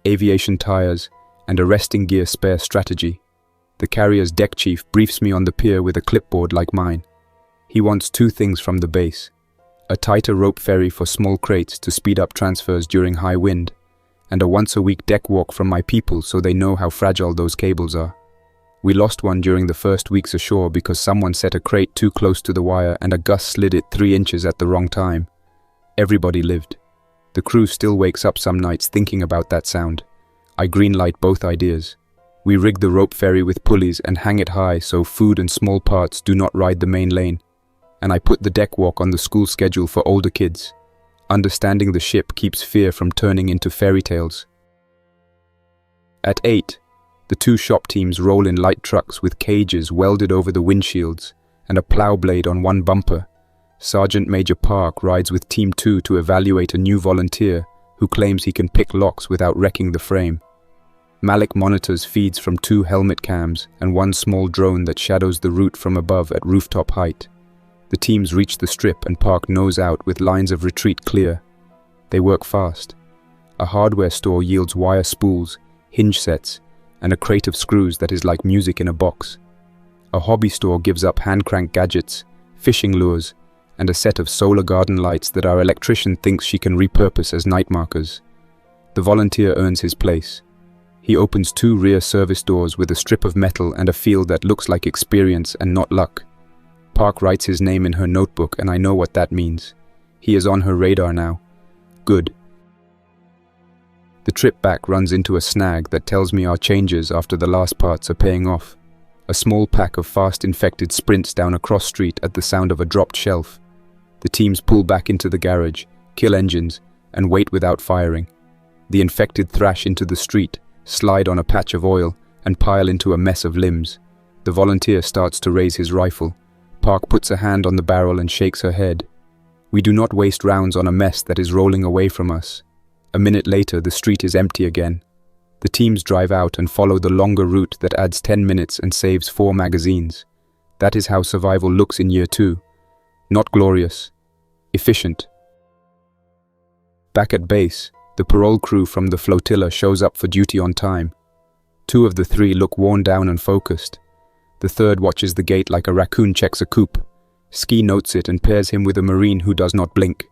aviation tires, and a resting gear spare strategy. The carrier's deck chief briefs me on the pier with a clipboard like mine. He wants 2 things from the base: a tighter rope ferry for small crates to speed up transfers during high wind, and a once-a-week deck walk from my people so they know how fragile those cables are. We lost one during the first weeks ashore because someone set a crate too close to the wire and a gust slid it 3 inches at the wrong time. Everybody lived. The crew still wakes up some nights thinking about that sound. I greenlight both ideas. We rig the rope ferry with pulleys and hang it high so food and small parts do not ride the main lane. And I put the deck walk on the school schedule for older kids. Understanding the ship keeps fear from turning into fairy tales. At 8, the 2 shop teams roll in light trucks with cages welded over the windshields and a plow blade on one bumper. Sergeant Major Park rides with Team 2 to evaluate a new volunteer who claims he can pick locks without wrecking the frame. Malik monitors feeds from 2 helmet cams and 1 small drone that shadows the route from above at rooftop height. The teams reach the strip and park nose out with lines of retreat clear. They work fast. A hardware store yields wire spools, hinge sets, and a crate of screws that is like music in a box. A hobby store gives up hand-crank gadgets, fishing lures, and a set of solar garden lights that our electrician thinks she can repurpose as night markers. The volunteer earns his place. He opens 2 rear service doors with a strip of metal and a field that looks like experience and not luck. Park writes his name in her notebook and I know what that means. He is on her radar now. Good. The trip back runs into a snag that tells me our changes after the last parts are paying off. A small pack of fast infected sprints down a cross street at the sound of a dropped shelf. The teams pull back into the garage, kill engines, and wait without firing. The infected thrash into the street, slide on a patch of oil, and pile into a mess of limbs. The volunteer starts to raise his rifle. Park puts a hand on the barrel and shakes her head. We do not waste rounds on a mess that is rolling away from us. A minute later, the street is empty again. The teams drive out and follow the longer route that adds 10 minutes and saves 4 magazines. That is how survival looks in year 2. Not glorious. Efficient. Back at base, the parole crew from the flotilla shows up for duty on time. 2 of the 3 look worn down and focused. The third watches the gate like a raccoon checks a coop. Ski notes it and pairs him with a marine who does not blink.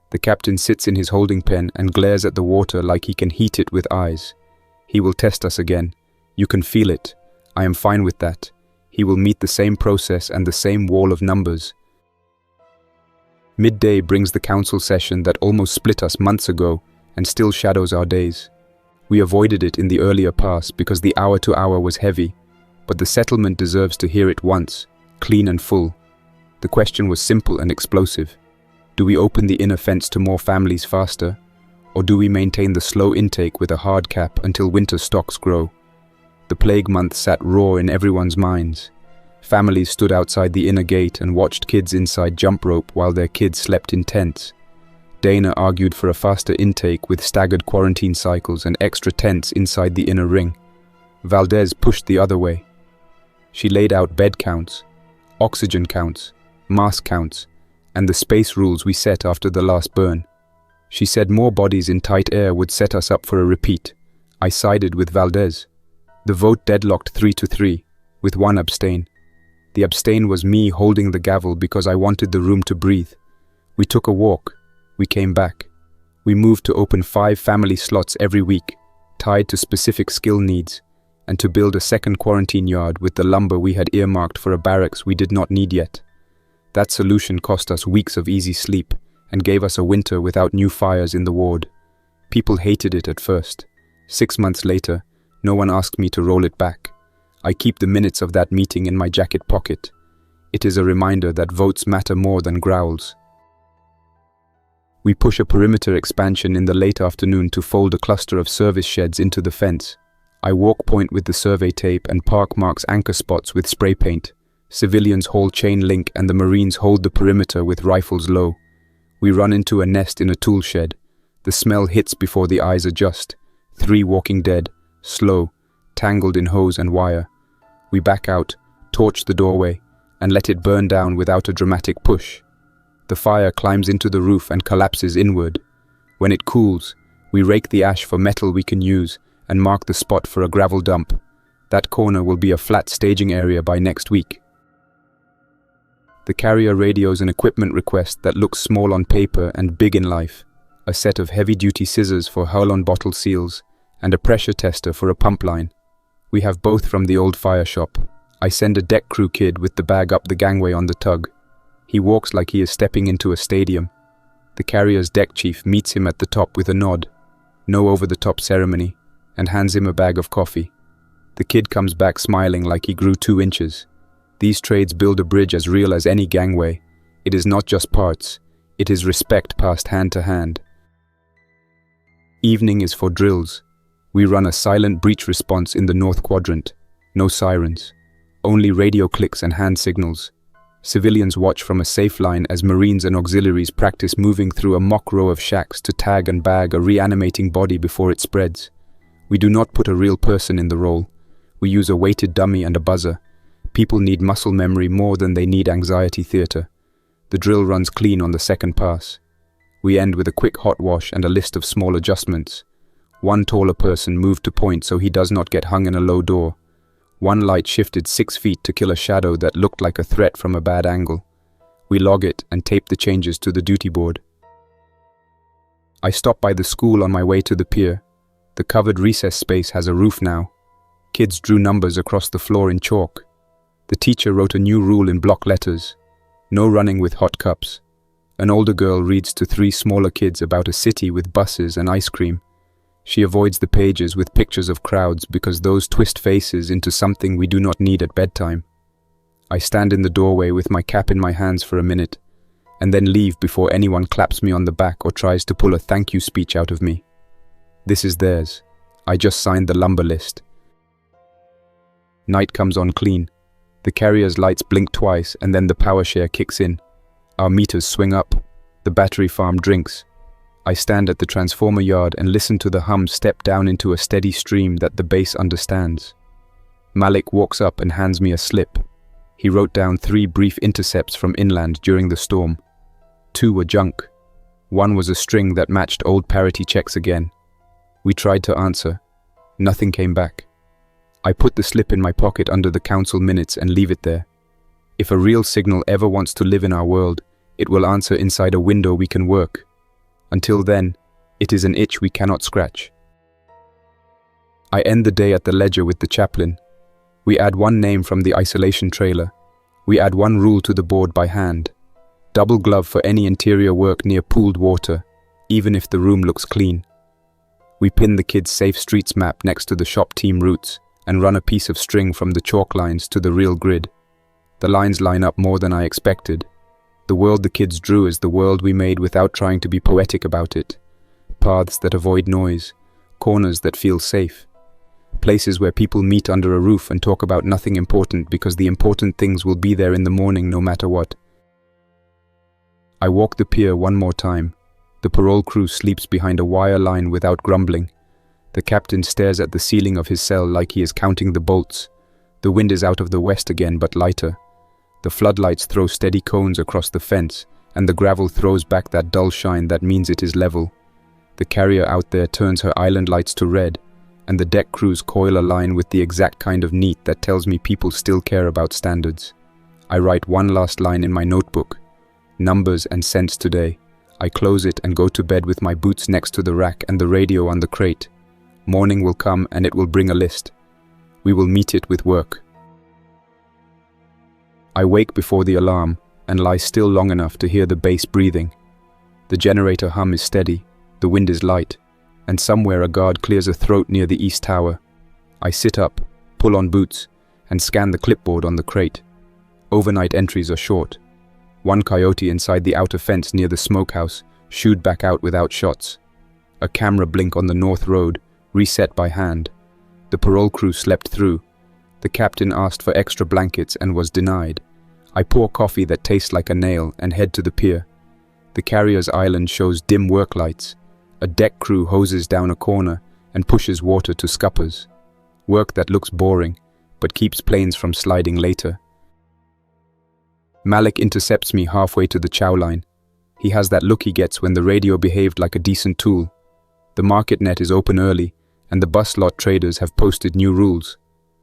The captain sits in his holding pen and glares at the water like he can heat it with eyes. He will test us again. You can feel it. I am fine with that. He will meet the same process and the same wall of numbers. Midday brings the council session that almost split us months ago and still shadows our days. We avoided it in the earlier past because the hour-to-hour was heavy, but the settlement deserves to hear it once, clean and full. The question was simple and explosive. Do we open the inner fence to more families faster, or do we maintain the slow intake with a hard cap until winter stocks grow? The plague month sat raw in everyone's minds. Families stood outside the inner gate and watched kids inside jump rope while their kids slept in tents. Dana argued for a faster intake with staggered quarantine cycles and extra tents inside the inner ring. Valdez pushed the other way. She laid out bed counts, oxygen counts, mask counts, and the space rules we set after the last burn. She said more bodies in tight air would set us up for a repeat. I sided with Valdez. The vote deadlocked 3-3, with 1 abstain. The abstain was me holding the gavel because I wanted the room to breathe. We took a walk. We came back. We moved to open 5 family slots every week, tied to specific skill needs, and to build a second quarantine yard with the lumber we had earmarked for a barracks we did not need yet. That solution cost us weeks of easy sleep and gave us a winter without new fires in the ward. People hated it at first. 6 months later, no one asked me to roll it back. I keep the minutes of that meeting in my jacket pocket. It is a reminder that votes matter more than growls. We push a perimeter expansion in the late afternoon to fold a cluster of service sheds into the fence. I walk point with the survey tape and Park marks anchor spots with spray paint. Civilians haul chain link and the Marines hold the perimeter with rifles low. We run into a nest in a tool shed. The smell hits before the eyes adjust. 3 walking dead, slow, tangled in hose and wire. We back out, torch the doorway, and let it burn down without a dramatic push. The fire climbs into the roof and collapses inward. When it cools, we rake the ash for metal we can use and mark the spot for a gravel dump. That corner will be a flat staging area by next week. The carrier radios an equipment request that looks small on paper and big in life. A set of heavy-duty scissors for hull-on bottle seals and a pressure tester for a pump line. We have both from the old fire shop. I send a deck crew kid with the bag up the gangway on the tug. He walks like he is stepping into a stadium. The carrier's deck chief meets him at the top with a nod, no over-the-top ceremony, and hands him a bag of coffee. The kid comes back smiling like he grew 2 inches. These trades build a bridge as real as any gangway. It is not just parts, it is respect passed hand to hand. Evening is for drills. We run a silent breach response in the North Quadrant. No sirens, only radio clicks and hand signals. Civilians watch from a safe line as Marines and auxiliaries practice moving through a mock row of shacks to tag and bag a reanimating body before it spreads. We do not put a real person in the role. We use a weighted dummy and a buzzer. People need muscle memory more than they need anxiety theater. The drill runs clean on the second pass. We end with a quick hot wash and a list of small adjustments. 1 taller person moved to point so he does not get hung in a low door. 1 light shifted 6 feet to kill a shadow that looked like a threat from a bad angle. We log it and tape the changes to the duty board. I stop by the school on my way to the pier. The covered recess space has a roof now. Kids drew numbers across the floor in chalk. The teacher wrote a new rule in block letters. No running with hot cups. An older girl reads to 3 smaller kids about a city with buses and ice cream. She avoids the pages with pictures of crowds because those twist faces into something we do not need at bedtime. I stand in the doorway with my cap in my hands for a minute, and then leave before anyone claps me on the back or tries to pull a thank you speech out of me. This is theirs. I just signed the lumber list. Night comes on clean. The carrier's lights blink twice and then the power share kicks in. Our meters swing up. The battery farm drinks. I stand at the transformer yard and listen to the hum step down into a steady stream that the base understands. Malik walks up and hands me a slip. He wrote down 3 brief intercepts from inland during the storm. 2 were junk. 1 was a string that matched old parity checks again. We tried to answer. Nothing came back. I put the slip in my pocket under the council minutes and leave it there. If a real signal ever wants to live in our world, it will answer inside a window we can work. Until then, it is an itch we cannot scratch. I end the day at the ledger with the chaplain. We add 1 name from the isolation trailer. We add 1 rule to the board by hand. Double glove for any interior work near pooled water, even if the room looks clean. We pin the kids' safe streets map next to the shop team routes and run a piece of string from the chalk lines to the real grid. The lines line up more than I expected. The world the kids drew is the world we made without trying to be poetic about it. Paths that avoid noise, corners that feel safe. Places where people meet under a roof and talk about nothing important because the important things will be there in the morning no matter what. I walk the pier 1 more time. The parole crew sleeps behind a wire line without grumbling. The captain stares at the ceiling of his cell like he is counting the bolts. The wind is out of the west again, but lighter. The floodlights throw steady cones across the fence, and the gravel throws back that dull shine that means it is level. The carrier out there turns her island lights to red, and the deck crews coil a line with the exact kind of neat that tells me people still care about standards. I write 1 last line in my notebook. Numbers and cents today. I close it and go to bed with my boots next to the rack and the radio on the crate. Morning will come and it will bring a list. We will meet it with work. I wake before the alarm and lie still long enough to hear the base breathing. The generator hum is steady, the wind is light, and somewhere a guard clears a throat near the east tower. I sit up, pull on boots, and scan the clipboard on the crate. Overnight entries are short. 1 coyote inside the outer fence near the smokehouse shooed back out without shots. A camera blink on the north road, reset by hand. The parole crew slept through. The captain asked for extra blankets and was denied. I pour coffee that tastes like a nail and head to the pier. The carrier's island shows dim work lights. A deck crew hoses down a corner and pushes water to scuppers. Work that looks boring, but keeps planes from sliding later. Malik intercepts me halfway to the chow line. He has that look he gets when the radio behaved like a decent tool. The market net is open early, and the bus lot traders have posted new rules.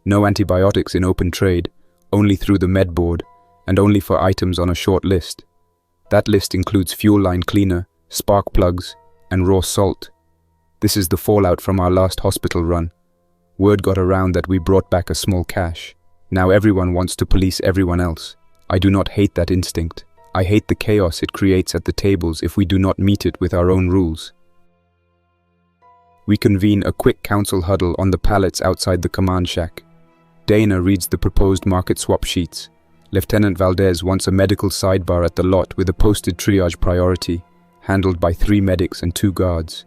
No antibiotics in open trade, only through the med board, and only for items on a short list. That list includes fuel line cleaner, spark plugs, and raw salt. This is the fallout from our last hospital run. Word got around that we brought back a small cache. Now everyone wants to police everyone else. I do not hate that instinct. I hate the chaos it creates at the tables if we do not meet it with our own rules. We convene a quick council huddle on the pallets outside the command shack. Dana reads the proposed market swap sheets. Lieutenant Valdez wants a medical sidebar at the lot with a posted triage priority, handled by 3 medics and 2 guards.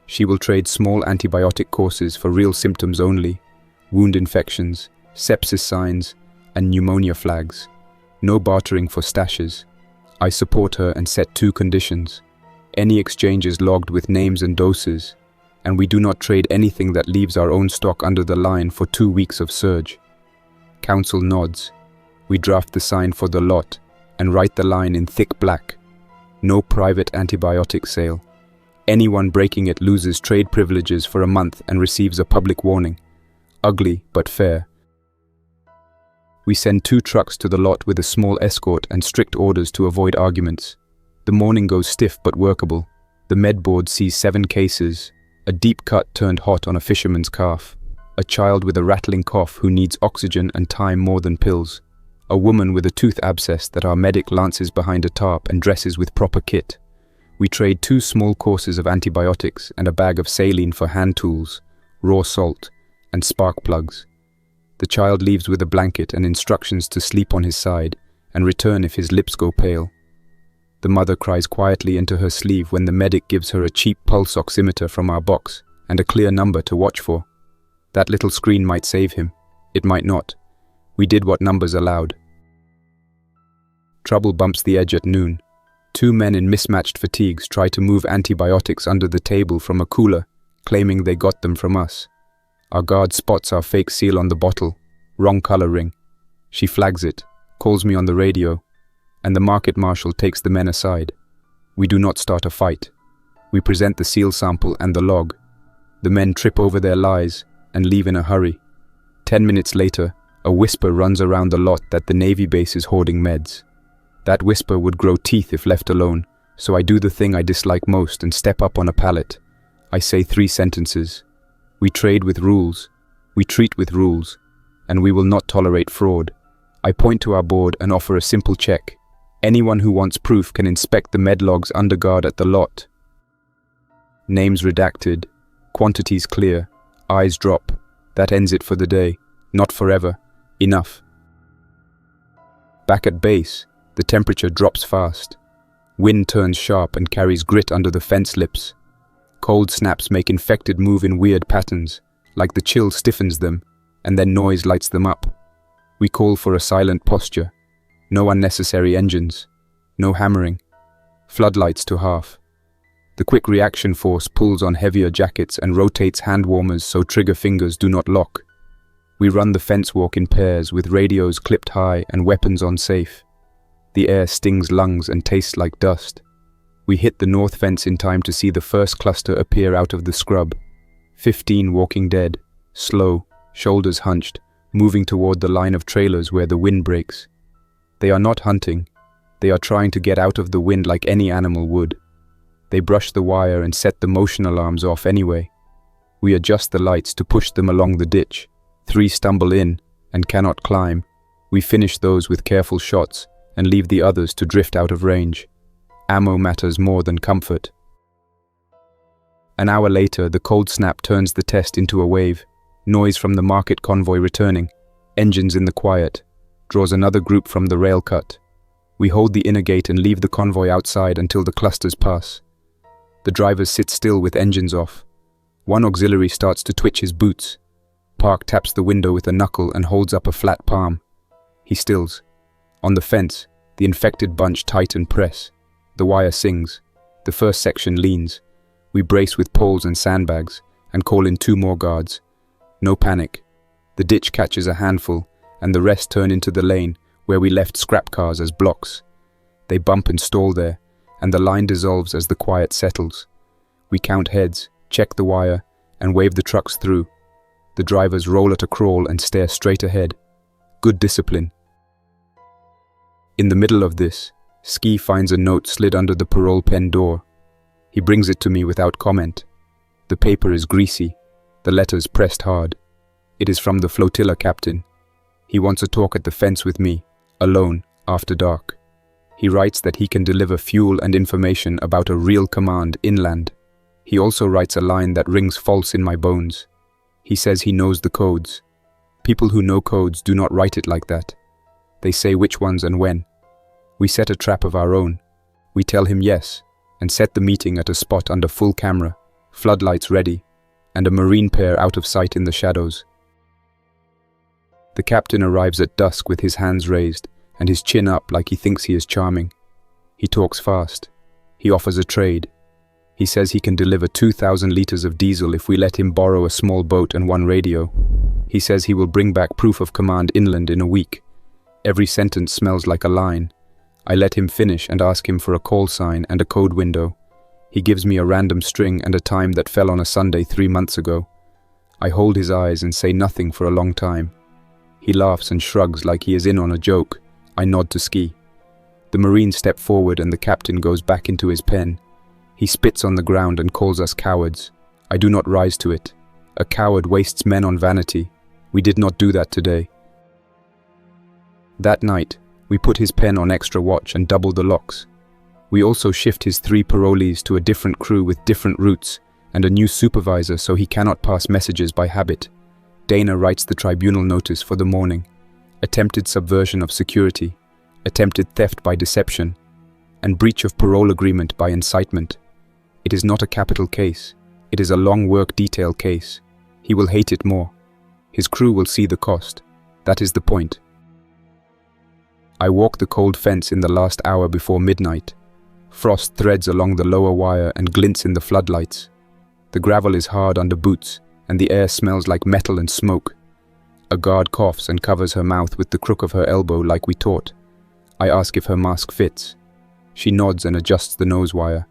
She will trade small antibiotic courses for real symptoms only, wound infections, sepsis signs, and pneumonia flags. No bartering for stashes. I support her and set 2 conditions. Any exchange is logged with names and doses, and we do not trade anything that leaves our own stock under the line for 2 weeks of surge. Council nods. We draft the sign for the lot and write the line in thick black. No private antibiotic sale. Anyone breaking it loses trade privileges for a month and receives a public warning. Ugly but fair. We send 2 trucks to the lot with a small escort and strict orders to avoid arguments. The morning goes stiff but workable. The med board sees 7 cases. A deep cut turned hot on a fisherman's calf. A child with a rattling cough who needs oxygen and time more than pills. A woman with a tooth abscess that our medic lances behind a tarp and dresses with proper kit. We trade 2 small courses of antibiotics and a bag of saline for hand tools, raw salt, and spark plugs. The child leaves with a blanket and instructions to sleep on his side and return if his lips go pale. The mother cries quietly into her sleeve when the medic gives her a cheap pulse oximeter from our box and a clear number to watch for. That little screen might save him. It might not. We did what numbers allowed. Trouble bumps the edge at noon. 2 men in mismatched fatigues try to move antibiotics under the table from a cooler, claiming they got them from us. Our guard spots our fake seal on the bottle. Wrong color ring. She flags it, calls me on the radio, and the market marshal takes the men aside. We do not start a fight. We present the seal sample and the log. The men trip over their lies and leave in a hurry. 10 minutes later, a whisper runs around the lot that the Navy base is hoarding meds. That whisper would grow teeth if left alone, so I do the thing I dislike most and step up on a pallet. I say 3 sentences. We trade with rules. We treat with rules. And we will not tolerate fraud. I point to our board and offer a simple check. Anyone who wants proof can inspect the med logs under guard at the lot. Names redacted. Quantities clear. Eyes drop. That ends it for the day. Not forever. Enough. Back at base, the temperature drops fast. Wind turns sharp and carries grit under the fence lips. Cold snaps make infected move in weird patterns, like the chill stiffens them, and then noise lights them up. We call for a silent posture. No unnecessary engines. No hammering. Floodlights to half. The quick reaction force pulls on heavier jackets and rotates hand warmers so trigger fingers do not lock. We run the fence walk in pairs with radios clipped high and weapons on safe. The air stings lungs and tastes like dust. We hit the north fence in time to see the first cluster appear out of the scrub. 15 walking dead, slow, shoulders hunched, moving toward the line of trailers where the wind breaks. They are not hunting. They are trying to get out of the wind like any animal would. They brush the wire and set the motion alarms off anyway. We adjust the lights to push them along the ditch. 3 stumble in and cannot climb. We finish those with careful shots and leave the others to drift out of range. Ammo matters more than comfort. An hour later, the cold snap turns the test into a wave. Noise from the market convoy returning. Engines in the quiet. Draws another group from the rail cut. We hold the inner gate and leave the convoy outside until the clusters pass. The drivers sit still with engines off. One auxiliary starts to twitch his boots. Park taps the window with a knuckle and holds up a flat palm. He stills. On the fence, the infected bunch tighten press. The wire sings. The first section leans. We brace with poles and sandbags and call in 2 more guards. No panic. The ditch catches a handful and the rest turn into the lane where we left scrap cars as blocks. They bump and stall there, and the line dissolves as the quiet settles. We count heads, check the wire, and wave the trucks through. The drivers roll at a crawl and stare straight ahead. Good discipline. In the middle of this, Ski finds a note slid under the parole pen door. He brings it to me without comment. The paper is greasy, the letters pressed hard. It is from the flotilla captain. He wants a talk at the fence with me, alone, after dark. He writes that he can deliver fuel and information about a real command inland. He also writes a line that rings false in my bones. He says he knows the codes. People who know codes do not write it like that. They say which ones and when. We set a trap of our own. We tell him yes, and set the meeting at a spot under full camera, floodlights ready, and a marine pair out of sight in the shadows. The captain arrives at dusk with his hands raised and his chin up like he thinks he is charming. He talks fast. He offers a trade. He says he can deliver 2,000 liters of diesel if we let him borrow a small boat and 1 radio. He says he will bring back proof of command inland in a week. Every sentence smells like a line. I let him finish and ask him for a call sign and a code window. He gives me a random string and a time that fell on a Sunday 3 months ago. I hold his eyes and say nothing for a long time. He laughs and shrugs like he is in on a joke. I nod to Ski. The Marines step forward and the captain goes back into his pen. He spits on the ground and calls us cowards. I do not rise to it. A coward wastes men on vanity. We did not do that today. That night, we put his pen on extra watch and doubled the locks. We also shift his 3 parolees to a different crew with different routes and a new supervisor so he cannot pass messages by habit. Dana writes the tribunal notice for the morning. Attempted subversion of security, attempted theft by deception, and breach of parole agreement by incitement. It is not a capital case. It is a long work detail case. He will hate it more. His crew will see the cost. That is the point. I walk the cold fence in the last hour before midnight. Frost threads along the lower wire and glints in the floodlights. The gravel is hard under boots, and the air smells like metal and smoke. A guard coughs and covers her mouth with the crook of her elbow like we taught. I ask if her mask fits. She nods and adjusts the nose wire.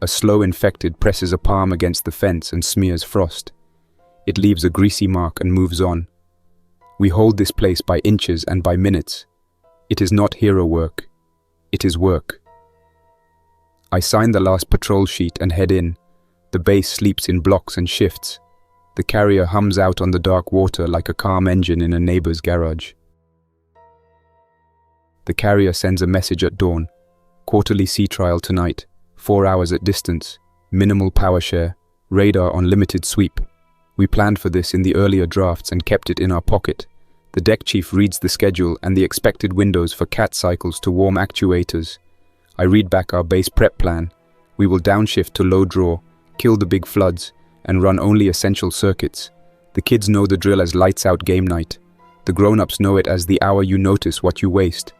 A slow infected presses a palm against the fence and smears frost. It leaves a greasy mark and moves on. We hold this place by inches and by minutes. It is not hero work. It is work. I sign the last patrol sheet and head in. The base sleeps in blocks and shifts. The carrier hums out on the dark water like a calm engine in a neighbor's garage. The carrier sends a message at dawn. Quarterly sea trial tonight. 4 hours at distance. Minimal power share. Radar on limited sweep. We planned for this in the earlier drafts and kept it in our pocket. The deck chief reads the schedule and the expected windows for cat cycles to warm actuators. I read back our base prep plan. We will downshift to low draw, kill the big floods, and run only essential circuits. The kids know the drill as lights out game night. The grown-ups know it as the hour you notice what you waste.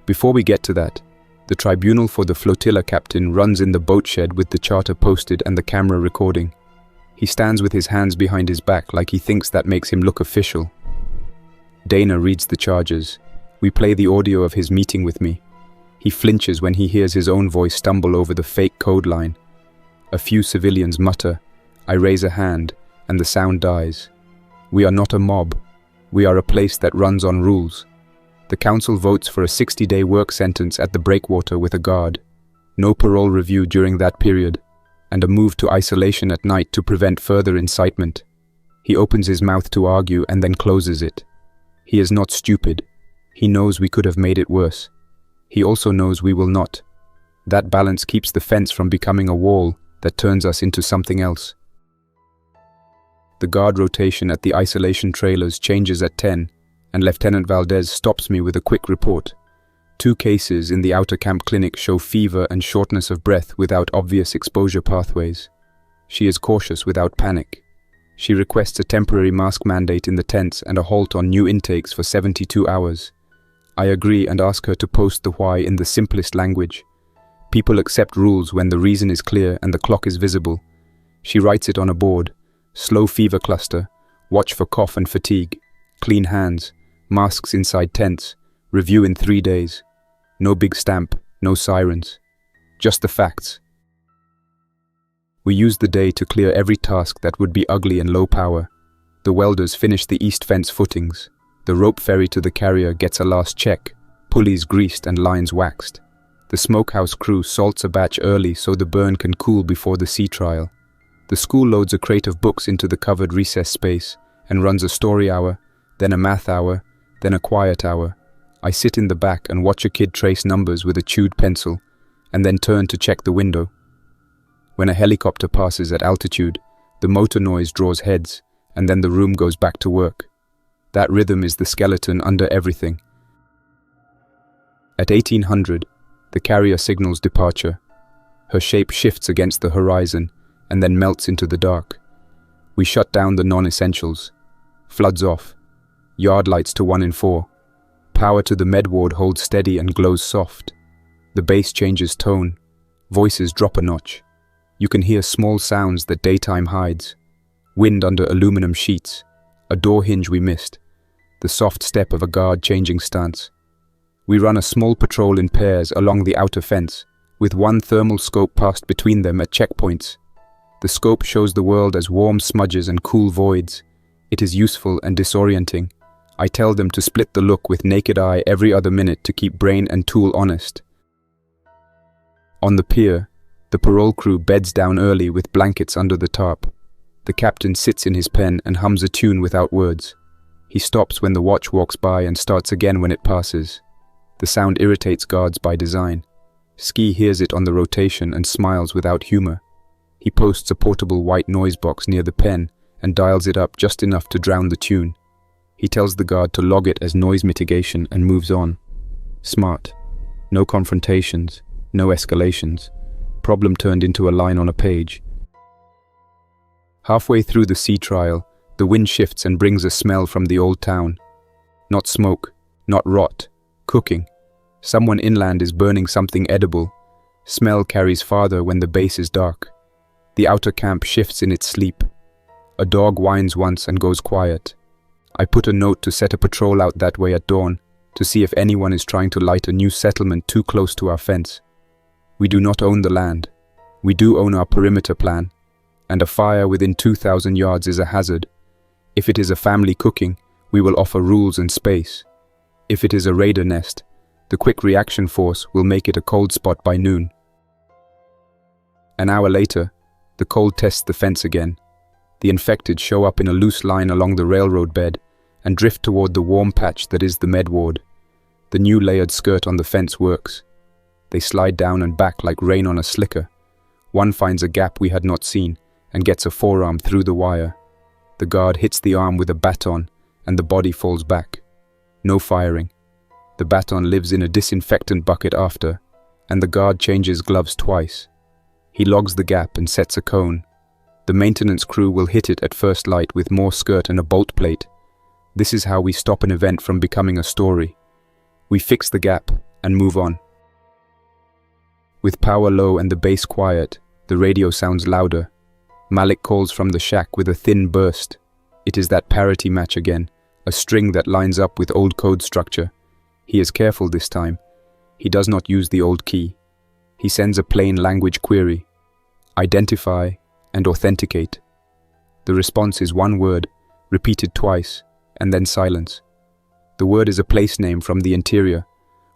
Before we get to that, the tribunal for the flotilla captain runs in the boat shed with the charter posted and the camera recording. He stands with his hands behind his back like he thinks that makes him look official. Dana reads the charges. We play the audio of his meeting with me. He flinches when he hears his own voice stumble over the fake code line. A few civilians mutter. I raise a hand, and the sound dies. We are not a mob. We are a place that runs on rules. The council votes for a 60-day work sentence at the breakwater with a guard. No parole review during that period, and a move to isolation at night to prevent further incitement. He opens his mouth to argue and then closes it. He is not stupid. He knows we could have made it worse. He also knows we will not. That balance keeps the fence from becoming a wall that turns us into something else. The guard rotation at the isolation trailers changes at 10, and Lieutenant Valdez stops me with a quick report. 2 cases in the outer camp clinic show fever and shortness of breath without obvious exposure pathways. She is cautious without panic. She requests a temporary mask mandate in the tents and a halt on new intakes for 72 hours. I agree and ask her to post the why in the simplest language. People accept rules when the reason is clear and the clock is visible. She writes it on a board. Slow fever cluster. Watch for cough and fatigue. Clean hands. Masks inside tents. Review in 3 days. No big stamp. No sirens. Just the facts. We use the day to clear every task that would be ugly and low power. The welders finish the east fence footings. The rope ferry to the carrier gets a last check, pulleys greased and lines waxed. The smokehouse crew salts a batch early so the burn can cool before the sea trial. The school loads a crate of books into the covered recess space and runs a story hour, then a math hour, then a quiet hour. I sit in the back and watch a kid trace numbers with a chewed pencil, and then turn to check the window. When a helicopter passes at altitude, the motor noise draws heads, and then the room goes back to work. That rhythm is the skeleton under everything. At 1800, the carrier signals departure. Her shape shifts against the horizon and then melts into the dark. We shut down the non-essentials. Floods off. Yard lights to 1 in 4. Power to the med ward holds steady and glows soft. The bass changes tone. Voices drop a notch. You can hear small sounds that daytime hides. Wind under aluminum sheets. A door hinge we missed. The soft step of a guard changing stance. We run a small patrol in pairs along the outer fence, with 1 thermal scope passed between them at checkpoints. The scope shows the world as warm smudges and cool voids. It is useful and disorienting. I tell them to split the look with naked eye every other minute to keep brain and tool honest. On the pier, the parole crew beds down early with blankets under the tarp. The captain sits in his pen and hums a tune without words. He stops when the watch walks by and starts again when it passes. The sound irritates guards by design. Ski hears it on the rotation and smiles without humor. He posts a portable white noise box near the pen and dials it up just enough to drown the tune. He tells the guard to log it as noise mitigation and moves on. Smart. No confrontations, no escalations. Problem turned into a line on a page. Halfway through the sea trial, the wind shifts and brings a smell from the old town. Not smoke, not rot, cooking. Someone inland is burning something edible. Smell carries farther when the base is dark. The outer camp shifts in its sleep. A dog whines once and goes quiet. I put a note to set a patrol out that way at dawn, to see if anyone is trying to light a new settlement too close to our fence. We do not own the land. We do own our perimeter plan, and a fire within 2,000 yards is a hazard. If it is a family cooking, we will offer rules and space. If it is a raider nest, the quick reaction force will make it a cold spot by noon. An hour later, the cold tests the fence again. The infected show up in a loose line along the railroad bed and drift toward the warm patch that is the med ward. The new layered skirt on the fence works. They slide down and back like rain on a slicker. One finds a gap we had not seen and gets a forearm through the wire. The guard hits the arm with a baton and the body falls back. No firing. The baton lives in a disinfectant bucket after, and the guard changes gloves twice. He logs the gap and sets a cone. The maintenance crew will hit it at first light with more skirt and a bolt plate. This is how we stop an event from becoming a story. We fix the gap and move on. With power low and the bass quiet, the radio sounds louder. Malik calls from the shack with a thin burst. It is that parity match again, a string that lines up with old code structure. He is careful this time. He does not use the old key. He sends a plain language query. Identify and authenticate. The response is one word, repeated twice, and then silence. The word is a place name from the interior,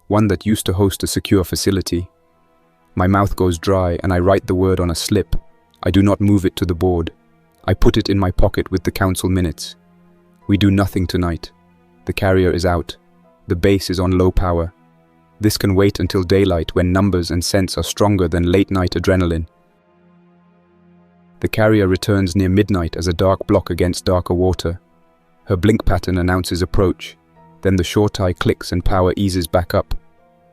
one that used to host a secure facility. My mouth goes dry and I write the word on a slip. I do not move it to the board. I put it in my pocket with the council minutes. We do nothing tonight. The carrier is out. The base is on low power. This can wait until daylight when numbers and scents are stronger than late-night adrenaline. The carrier returns near midnight as a dark block against darker water. Her blink pattern announces approach. Then the short eye clicks and power eases back up.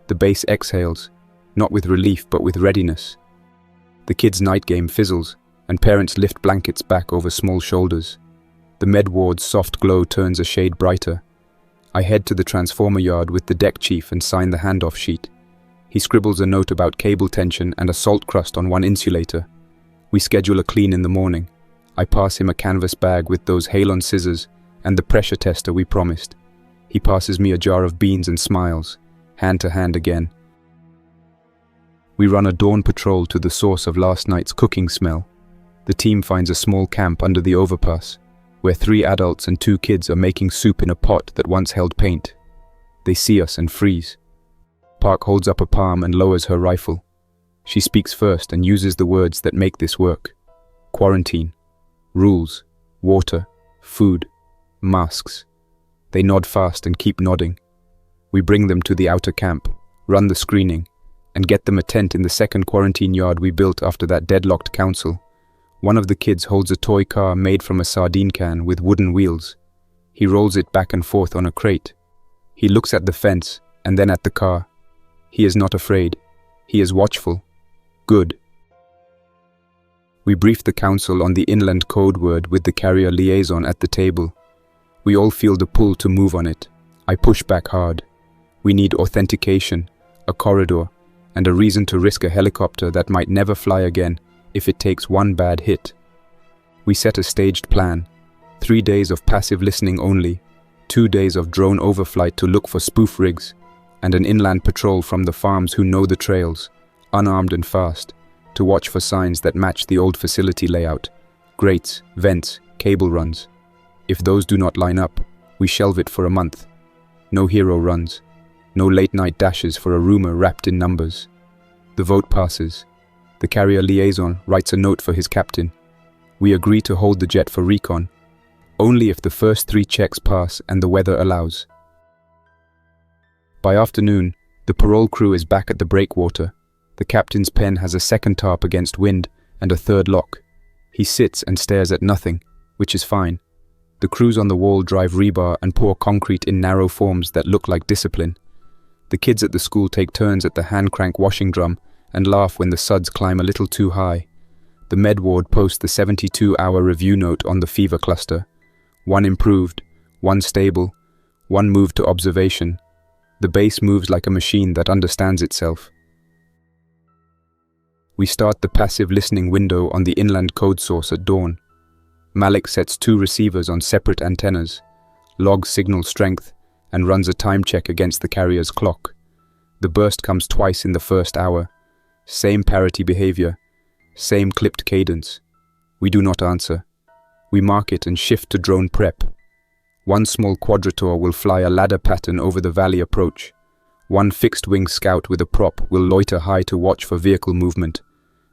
The base exhales, not with relief but with readiness. The kids' night game fizzles, and parents lift blankets back over small shoulders. The med ward's soft glow turns a shade brighter. I head to the transformer yard with the deck chief and sign the handoff sheet. He scribbles a note about cable tension and a salt crust on one insulator. We schedule a clean in the morning. I pass him a canvas bag with those Halon scissors and the pressure tester we promised. He passes me a jar of beans and smiles, hand to hand again. We run a dawn patrol to the source of last night's cooking smell. The team finds a small camp under the overpass, where 3 adults and 2 kids are making soup in a pot that once held paint. They see us and freeze. Park holds up a palm and lowers her rifle. She speaks first and uses the words that make this work. Quarantine, rules, water, food, masks. They nod fast and keep nodding. We bring them to the outer camp, run the screening, and get them a tent in the second quarantine yard we built after that deadlocked council. One of the kids holds a toy car made from a sardine can with wooden wheels. He rolls it back and forth on a crate. He looks at the fence and then at the car. He is not afraid. He is watchful. Good. We brief the council on the inland code word with the carrier liaison at the table. We all feel the pull to move on it. I push back hard. We need authentication, a corridor, and a reason to risk a helicopter that might never fly again if it takes one bad hit. We set a staged plan. 3 days of passive listening only, 2 days of drone overflight to look for spoof rigs, and an inland patrol from the farms who know the trails, unarmed and fast, to watch for signs that match the old facility layout, grates, vents, cable runs. If those do not line up, we shelve it for a month. No hero runs. No late-night dashes for a rumor wrapped in numbers. The vote passes. The carrier liaison writes a note for his captain. We agree to hold the jet for recon, only if the first 3 checks pass and the weather allows. By afternoon, the parole crew is back at the breakwater. The captain's pen has a second tarp against wind and a third lock. He sits and stares at nothing, which is fine. The crews on the wall drive rebar and pour concrete in narrow forms that look like discipline. The kids at the school take turns at the hand-crank washing drum and laugh when the suds climb a little too high. The med ward posts the 72-hour review note on the fever cluster. 1 improved, 1 stable, 1 moved to observation. The base moves like a machine that understands itself. We start the passive listening window on the inland code source at dawn. Malik sets 2 receivers on separate antennas, logs signal strength, and runs a time check against the carrier's clock. The burst comes twice in the first hour. Same parity behavior, same clipped cadence. We do not answer. We mark it and shift to drone prep. 1 small quadrator will fly a ladder pattern over the valley approach. 1 fixed-wing scout with a prop will loiter high to watch for vehicle movement.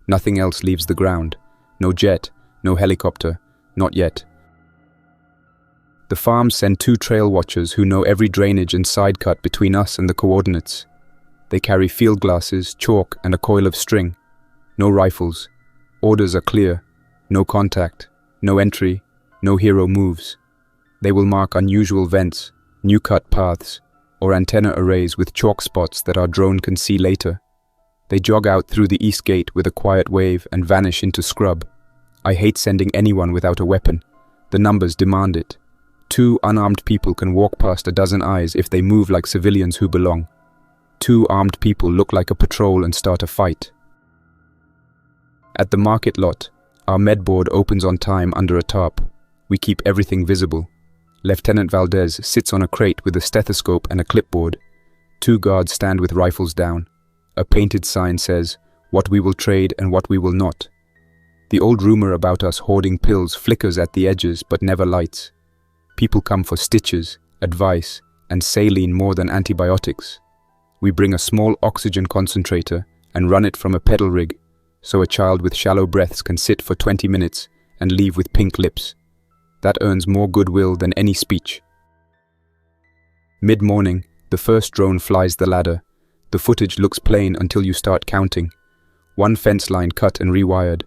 Nothing else leaves the ground. No jet, no helicopter, not yet. The farms send 2 trail watchers who know every drainage and side cut between us and the coordinates. They carry field glasses, chalk, and a coil of string. No rifles. Orders are clear. No contact, no entry, no hero moves. They will mark unusual vents, new cut paths, or antenna arrays with chalk spots that our drone can see later. They jog out through the east gate with a quiet wave and vanish into scrub. I hate sending anyone without a weapon. The numbers demand it. 2 unarmed people can walk past a dozen eyes if they move like civilians who belong. 2 armed people look like a patrol and start a fight. At the market lot, our med board opens on time under a tarp. We keep everything visible. Lieutenant Valdez sits on a crate with a stethoscope and a clipboard. 2 guards stand with rifles down. A painted sign says, "What we will trade and what we will not." The old rumor about us hoarding pills flickers at the edges but never lights. People come for stitches, advice, and saline more than antibiotics. We bring a small oxygen concentrator and run it from a pedal rig, so a child with shallow breaths can sit for 20 minutes and leave with pink lips. That earns more goodwill than any speech. Mid-morning, the first drone flies the ladder. The footage looks plain until you start counting. 1 fence line cut and rewired.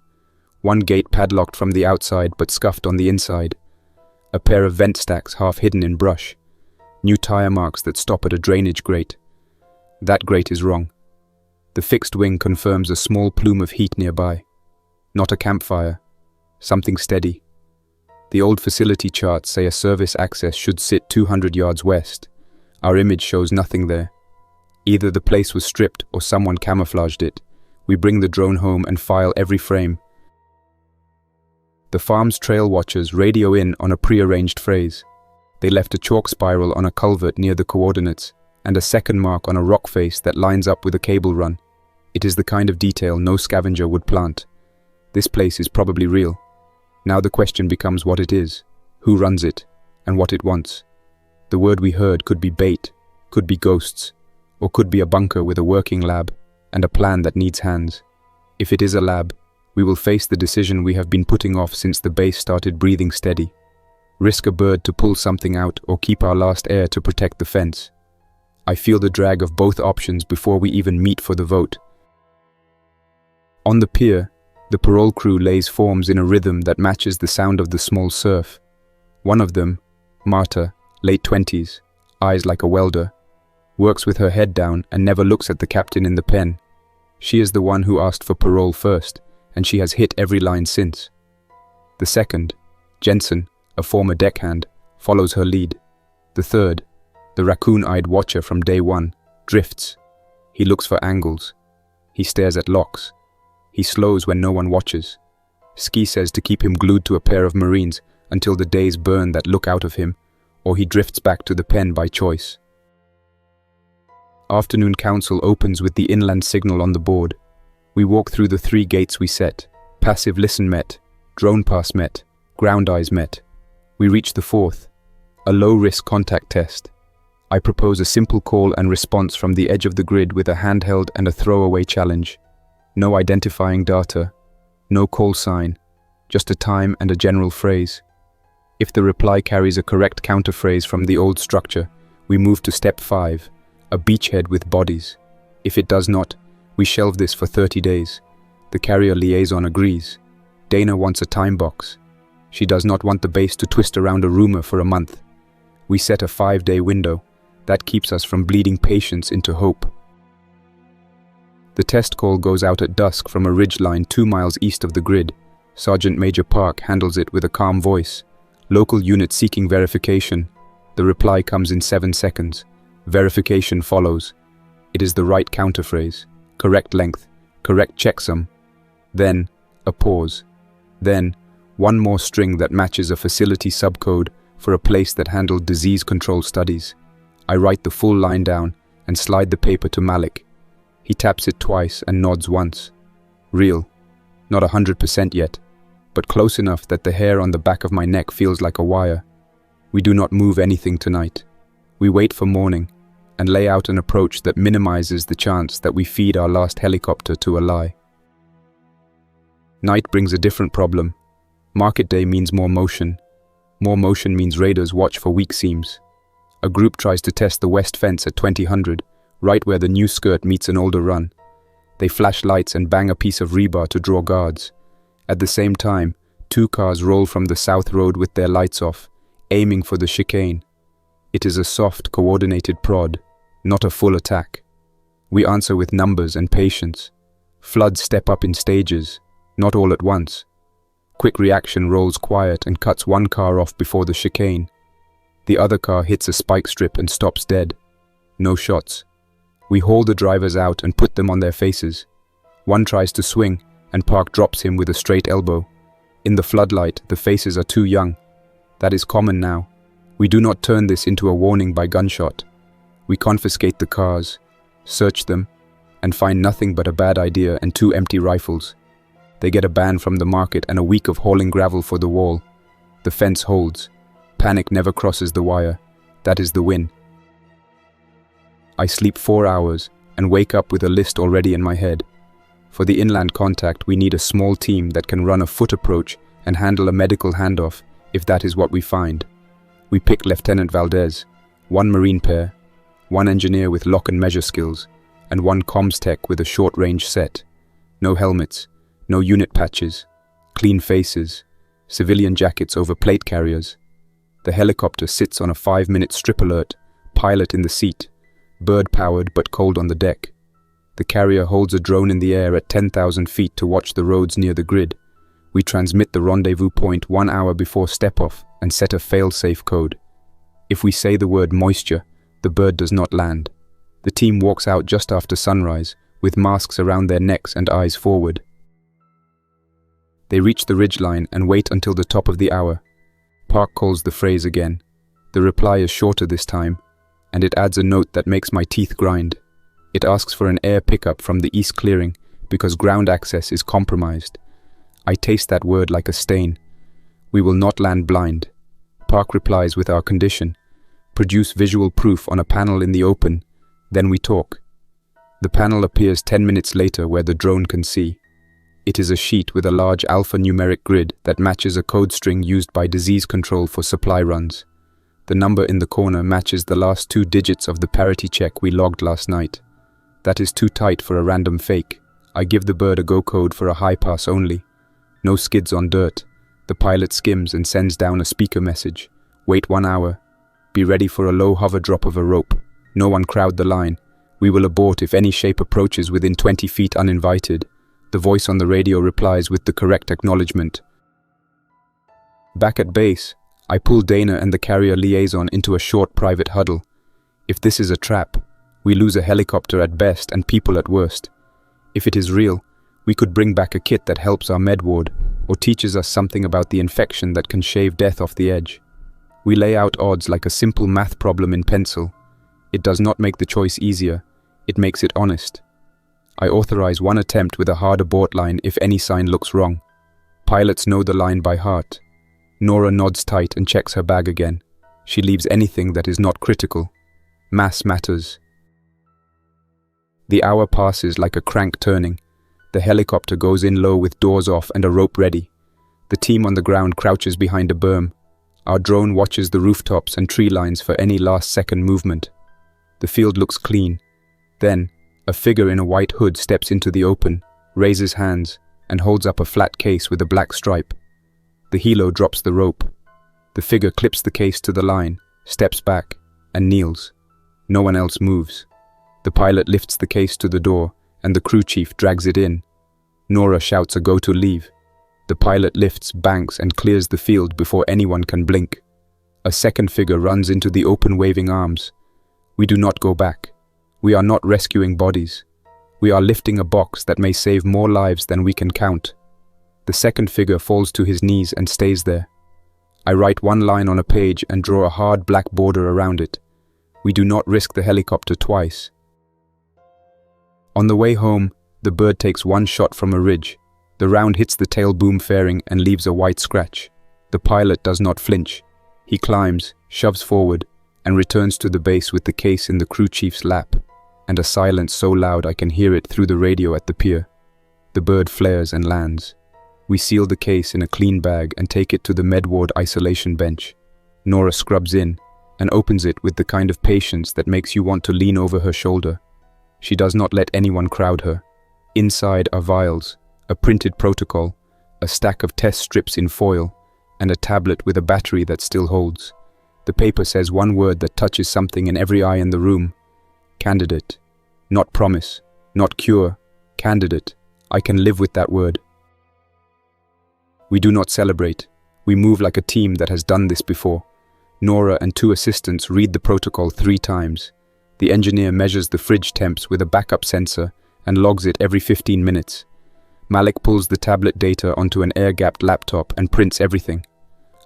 1 gate padlocked from the outside but scuffed on the inside. A pair of vent stacks half hidden in brush. New tire marks that stop at a drainage grate. That grate is wrong. The fixed wing confirms a small plume of heat nearby. Not a campfire. Something steady. The old facility charts say a service access should sit 200 yards west. Our image shows nothing there. Either the place was stripped or someone camouflaged it. We bring the drone home and file every frame. The farm's trail watchers radio in on a pre-arranged phrase. They left a chalk spiral on a culvert near the coordinates, and a second mark on a rock face that lines up with a cable run. It is the kind of detail no scavenger would plant. This place is probably real. Now the question becomes what it is, who runs it, and what it wants. The word we heard could be bait, could be ghosts, or could be a bunker with a working lab and a plan that needs hands. If it is a lab, we will face the decision we have been putting off since the base started breathing steady. Risk a bird to pull something out or keep our last air to protect the fence. I feel the drag of both options before we even meet for the vote. On the pier, the parole crew lays forms in a rhythm that matches the sound of the small surf. One of them, Marta, late 20s, eyes like a welder, works with her head down and never looks at the captain in the pen. She is the one who asked for parole first, and she has hit every line since. The second, Jensen, a former deckhand, follows her lead. The third, the raccoon-eyed watcher from day one, drifts. He looks for angles. He stares at locks. He slows when no one watches. Ski says to keep him glued to a pair of Marines until the days burn that look out of him, or he drifts back to the pen by choice. Afternoon council opens with the inland signal on the board. We walk through the 3 gates we set. Passive listen met, drone pass met, ground eyes met. We reach the 4th, a low-risk contact test. I propose a simple call and response from the edge of the grid with a handheld and a throwaway challenge. No identifying data, no call sign, just a time and a general phrase. If the reply carries a correct counterphrase from the old structure, we move to step 5, a beachhead with bodies. If it does not, We shelve this for 30 days. The carrier liaison agrees. Dana wants a time box. She does not want the base to twist around a rumor for a month. We set a 5-day window. That keeps us from bleeding patience into hope. The test call goes out at dusk from a ridgeline 2 miles east of the grid. Sergeant Major Park handles it with a calm voice. Local unit seeking verification. The reply comes in 7 seconds. Verification follows. It is the right counterphrase. Correct length. Correct checksum. Then, a pause. Then, one more string that matches a facility subcode for a place that handled disease control studies. I write the full line down and slide the paper to Malik. He taps it twice and nods once. Real. Not 100% yet, but close enough that the hair on the back of my neck feels like a wire. We do not move anything tonight. We wait for morning and lay out an approach that minimizes the chance that we feed our last helicopter to a lie. Night brings a different problem. Market day means more motion. More motion means raiders watch for weak seams. A group tries to test the west fence at 2000, right where the new skirt meets an older run. They flash lights and bang a piece of rebar to draw guards. At the same time, 2 cars roll from the south road with their lights off, aiming for the chicane. It is a soft, coordinated prod, not a full attack. We answer with numbers and patience. Floods step up in stages, not all at once. Quick reaction rolls quiet and cuts 1 car off before the chicane. The other car hits a spike strip and stops dead. No shots. We haul the drivers out and put them on their faces. One tries to swing, and Park drops him with a straight elbow. In the floodlight, the faces are too young. That is common now. We do not turn this into a warning by gunshot. We confiscate the cars, search them, and find nothing but a bad idea and 2 empty rifles. They get a ban from the market and a week of hauling gravel for the wall. The fence holds. Panic never crosses the wire. That is the win. I sleep 4 hours and wake up with a list already in my head. For the inland contact, we need a small team that can run a foot approach and handle a medical handoff if that is what we find. We pick Lieutenant Valdez, 1 Marine pair, 1 engineer with lock and measure skills, and 1 comms tech with a short-range set. No helmets, no unit patches, clean faces, civilian jackets over plate carriers. The helicopter sits on a 5-minute strip alert, pilot in the seat, bird-powered but cold on the deck. The carrier holds a drone in the air at 10,000 feet to watch the roads near the grid. We transmit the rendezvous point 1 hour before step-off and set a fail-safe code. If we say the word moisture, the bird does not land. The team walks out just after sunrise, with masks around their necks and eyes forward. They reach the ridgeline and wait until the top of the hour. Park calls the phrase again. The reply is shorter this time, and it adds a note that makes my teeth grind. It asks for an air pickup from the east clearing because ground access is compromised. I taste that word like a stain. We will not land blind. Park replies with our condition. Produce visual proof on a panel in the open, then we talk. The panel appears 10 minutes later where the drone can see. It is a sheet with a large alphanumeric grid that matches a code string used by disease control for supply runs. The number in the corner matches the last 2 digits of the parity check we logged last night. That is too tight for a random fake. I give the bird a go code for a high pass only. No skids on dirt. The pilot skims and sends down a speaker message. Wait 1 hour. Be ready for a low hover drop of a rope. No one crowd the line. We will abort if any shape approaches within 20 feet uninvited. The voice on the radio replies with the correct acknowledgement. Back at base, I pull Dana and the carrier liaison into a short private huddle. If this is a trap, we lose a helicopter at best and people at worst. If it is real, we could bring back a kit that helps our med ward or teaches us something about the infection that can shave death off the edge. We lay out odds like a simple math problem in pencil. It does not make the choice easier, it makes it honest. I authorize 1 attempt with a hard abort line if any sign looks wrong. Pilots know the line by heart. Nora nods tight and checks her bag again. She leaves anything that is not critical. Mass matters. The hour passes like a crank turning. The helicopter goes in low with doors off and a rope ready. The team on the ground crouches behind a berm. Our drone watches the rooftops and tree lines for any last-second movement. The field looks clean. Then, A figure in a white hood steps into the open, raises hands, and holds up a flat case with a black stripe. The helo drops the rope. The figure clips the case to the line, steps back, and kneels. No one else moves. The pilot lifts the case to the door, and the crew chief drags it in. Nora shouts a go to leave. The pilot lifts, banks, and clears the field before anyone can blink. A second figure runs into the open, waving arms. We do not go back. We are not rescuing bodies. We are lifting a box that may save more lives than we can count. The second figure falls to his knees and stays there. I write one line on a page and draw a hard black border around it. We do not risk the helicopter twice. On the way home, the bird takes one shot from a ridge. The round hits the tail boom fairing and leaves a white scratch. The pilot does not flinch. He climbs, shoves forward, and returns to the base with the case in the crew chief's lap, and a silence so loud I can hear it through the radio at the pier. The bird flares and lands. We seal the case in a clean bag and take it to the med ward isolation bench. Nora scrubs in and opens it with the kind of patience that makes you want to lean over her shoulder. She does not let anyone crowd her. Inside are vials, a printed protocol, a stack of test strips in foil, and a tablet with a battery that still holds. The paper says one word that touches something in every eye in the room. Candidate. Not promise, not cure. Candidate. I can live with that word. We do not celebrate. We move like a team that has done this before. Nora and two assistants read the protocol 3 times. The engineer measures the fridge temps with a backup sensor and logs it every 15 minutes. Malik pulls the tablet data onto an air-gapped laptop and prints everything.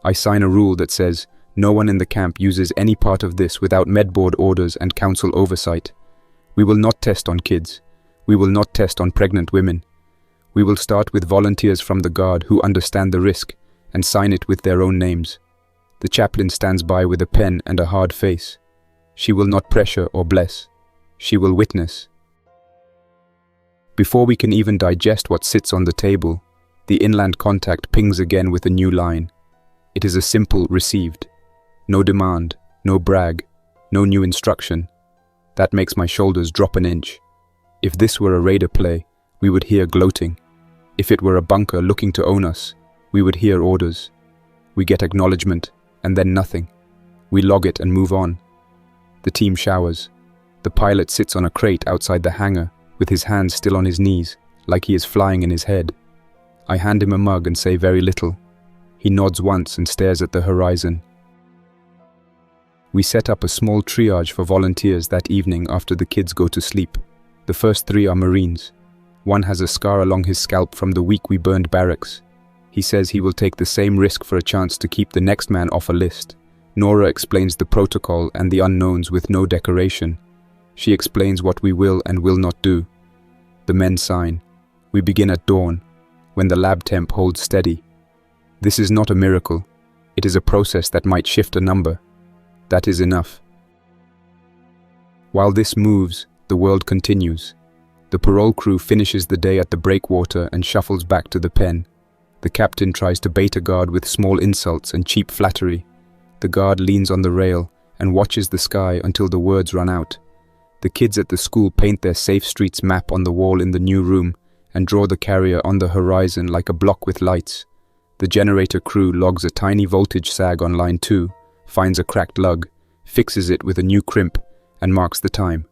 I sign a rule that says no one in the camp uses any part of this without medboard orders and council oversight. We will not test on kids. We will not test on pregnant women. We will start with volunteers from the guard who understand the risk and sign it with their own names. The chaplain stands by with a pen and a hard face. She will not pressure or bless. She will witness. Before we can even digest what sits on the table, the inland contact pings again with a new line. It is a simple received. No demand, no brag, no new instruction. That makes my shoulders drop an inch. If this were a raider play, we would hear gloating. If it were a bunker looking to own us, we would hear orders. We get acknowledgement, and then nothing. We log it and move on. The team showers. The pilot sits on a crate outside the hangar, with his hands still on his knees, like he is flying in his head. I hand him a mug and say very little. He nods once and stares at the horizon. We set up a small triage for volunteers that evening after the kids go to sleep. The first 3 are Marines. One has a scar along his scalp from the week we burned barracks. He says he will take the same risk for a chance to keep the next man off a list. Nora explains the protocol and the unknowns with no decoration. She explains what we will and will not do. The men sign. We begin at dawn, when the lab temp holds steady. This is not a miracle. It is a process that might shift a number. That is enough. While this moves, the world continues. The parole crew finishes the day at the breakwater and shuffles back to the pen. The captain tries to bait a guard with small insults and cheap flattery. The guard leans on the rail and watches the sky until the words run out. The kids at the school paint their Safe Streets map on the wall in the new room and draw the carrier on the horizon like a block with lights. The generator crew logs a tiny voltage sag on line 2, finds a cracked lug, fixes it with a new crimp, and marks the time.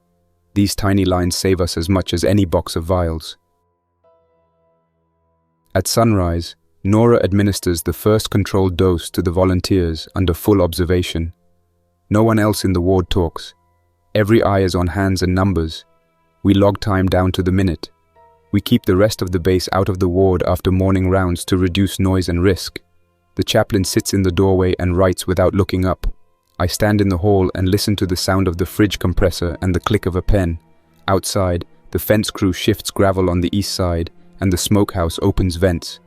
These tiny lines save us as much as any box of vials. At sunrise, Nora administers the first controlled dose to the volunteers under full observation. No one else in the ward talks. Every eye is on hands and numbers. We log time down to the minute. We keep the rest of the base out of the ward after morning rounds to reduce noise and risk. The chaplain sits in the doorway and writes without looking up. I stand in the hall and listen to the sound of the fridge compressor and the click of a pen. Outside, the fence crew shifts gravel on the east side and the smokehouse opens vents.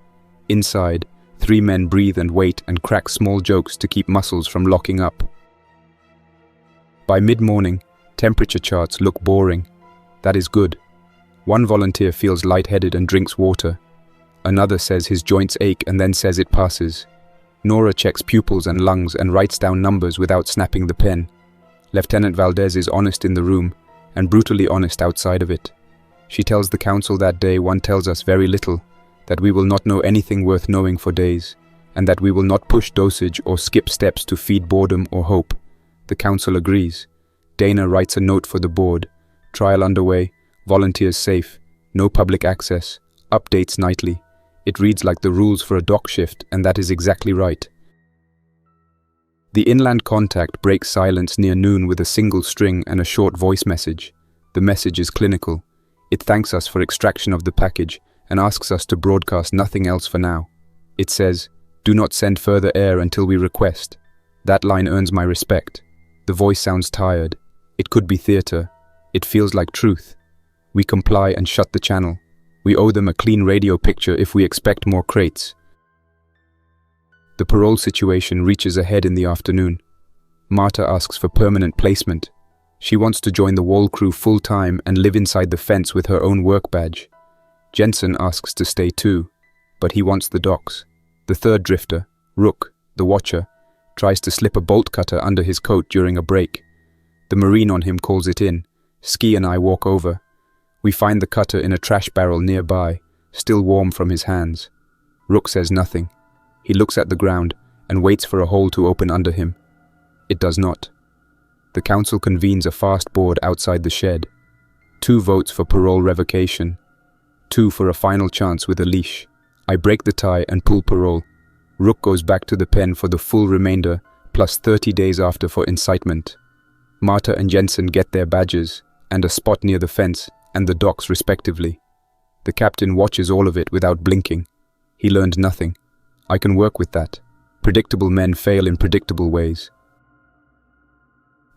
Inside, 3 men breathe and wait and crack small jokes to keep muscles from locking up. By mid-morning, temperature charts look boring. That is good. One volunteer feels lightheaded and drinks water. Another says his joints ache and then says it passes. Nora checks pupils and lungs and writes down numbers without snapping the pen. Lieutenant Valdez is honest in the room. and brutally honest outside of it. She tells the council that day one tells us very little, that we will not know anything worth knowing for days, and that we will not push dosage or skip steps to feed boredom or hope. The council agrees. Dana writes a note for the board. Trial underway, volunteers safe, no public access, updates nightly. It reads like the rules for a dock shift, and that is exactly right. The inland contact breaks silence near noon with a single string and a short voice message. The message is clinical. It thanks us for extraction of the package and asks us to broadcast nothing else for now. It says, "Do not send further air until we request." That line earns my respect. The voice sounds tired. It could be theater. It feels like truth. We comply and shut the channel. We owe them a clean radio picture if we expect more crates. The parole situation reaches a head in the afternoon. Marta asks for permanent placement. She wants to join the wall crew full-time and live inside the fence with her own work badge. Jensen asks to stay too, but he wants the docks. The third drifter, Rook, the watcher, tries to slip a bolt cutter under his coat during a break. The Marine on him calls it in. Ski and I walk over. We find the cutter in a trash barrel nearby, still warm from his hands. Rook says nothing. He looks at the ground and waits for a hole to open under him. It does not. The council convenes a fast board outside the shed. 2 votes for parole revocation. 2 for a final chance with a leash. I break the tie and pull parole. Rook goes back to the pen for the full remainder, plus 30 days after for incitement. Marta and Jensen get their badges, and a spot near the fence and the docks respectively. The captain watches all of it without blinking. He learned nothing. I can work with that. Predictable men fail in predictable ways.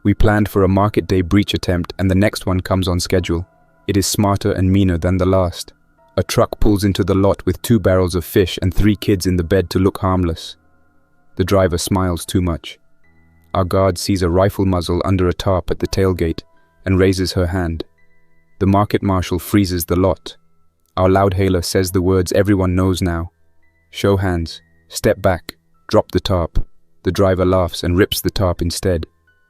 We planned for a market day breach attempt, and the next one comes on schedule. It is smarter and meaner than the last. A truck pulls into the lot with 2 barrels of fish and 3 kids in the bed to look harmless. The driver smiles too much. Our guard sees a rifle muzzle under a tarp at the tailgate and raises her hand. The market marshal freezes the lot. Our loudhailer says the words everyone knows now. Show hands, step back, drop the tarp. The driver laughs and rips the tarp instead.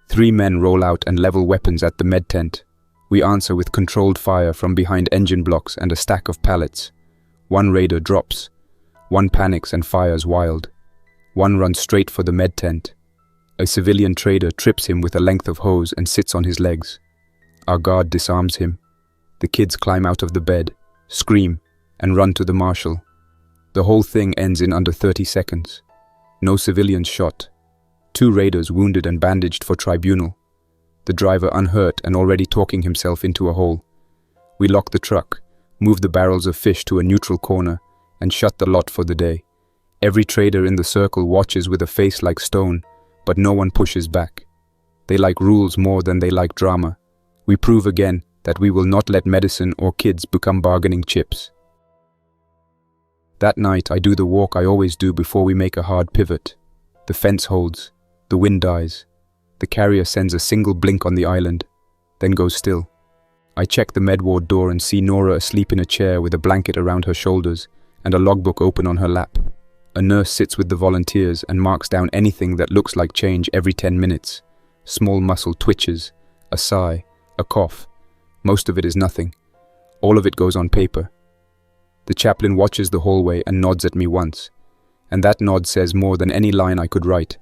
3 men roll out and level weapons at the med tent. We answer with controlled fire from behind engine blocks and a stack of pallets. 1 raider drops. 1 panics and fires wild. 1 runs straight for the med tent. A civilian trader trips him with a length of hose and sits on his legs. Our guard disarms him. The kids climb out of the bed, scream, and run to the marshal. The whole thing ends in under 30 seconds. No civilians shot. 2 raiders wounded and bandaged for tribunal. The driver unhurt and already talking himself into a hole. We lock the truck, move the barrels of fish to a neutral corner, and shut the lot for the day. Every trader in the circle watches with a face like stone, but no one pushes back. They like rules more than they like drama. We prove again that we will not let medicine or kids become bargaining chips. That night I do the walk I always do before we make a hard pivot. The fence holds. The wind dies. The carrier sends a single blink on the island, then goes still. I check the med ward door and see Nora asleep in a chair with a blanket around her shoulders and a logbook open on her lap. A nurse sits with the volunteers and marks down anything that looks like change every 10 minutes. Small muscle twitches, a sigh, a cough. Most of it is nothing. All of it goes on paper. The chaplain watches the hallway and nods at me once, and that nod says more than any line I could write.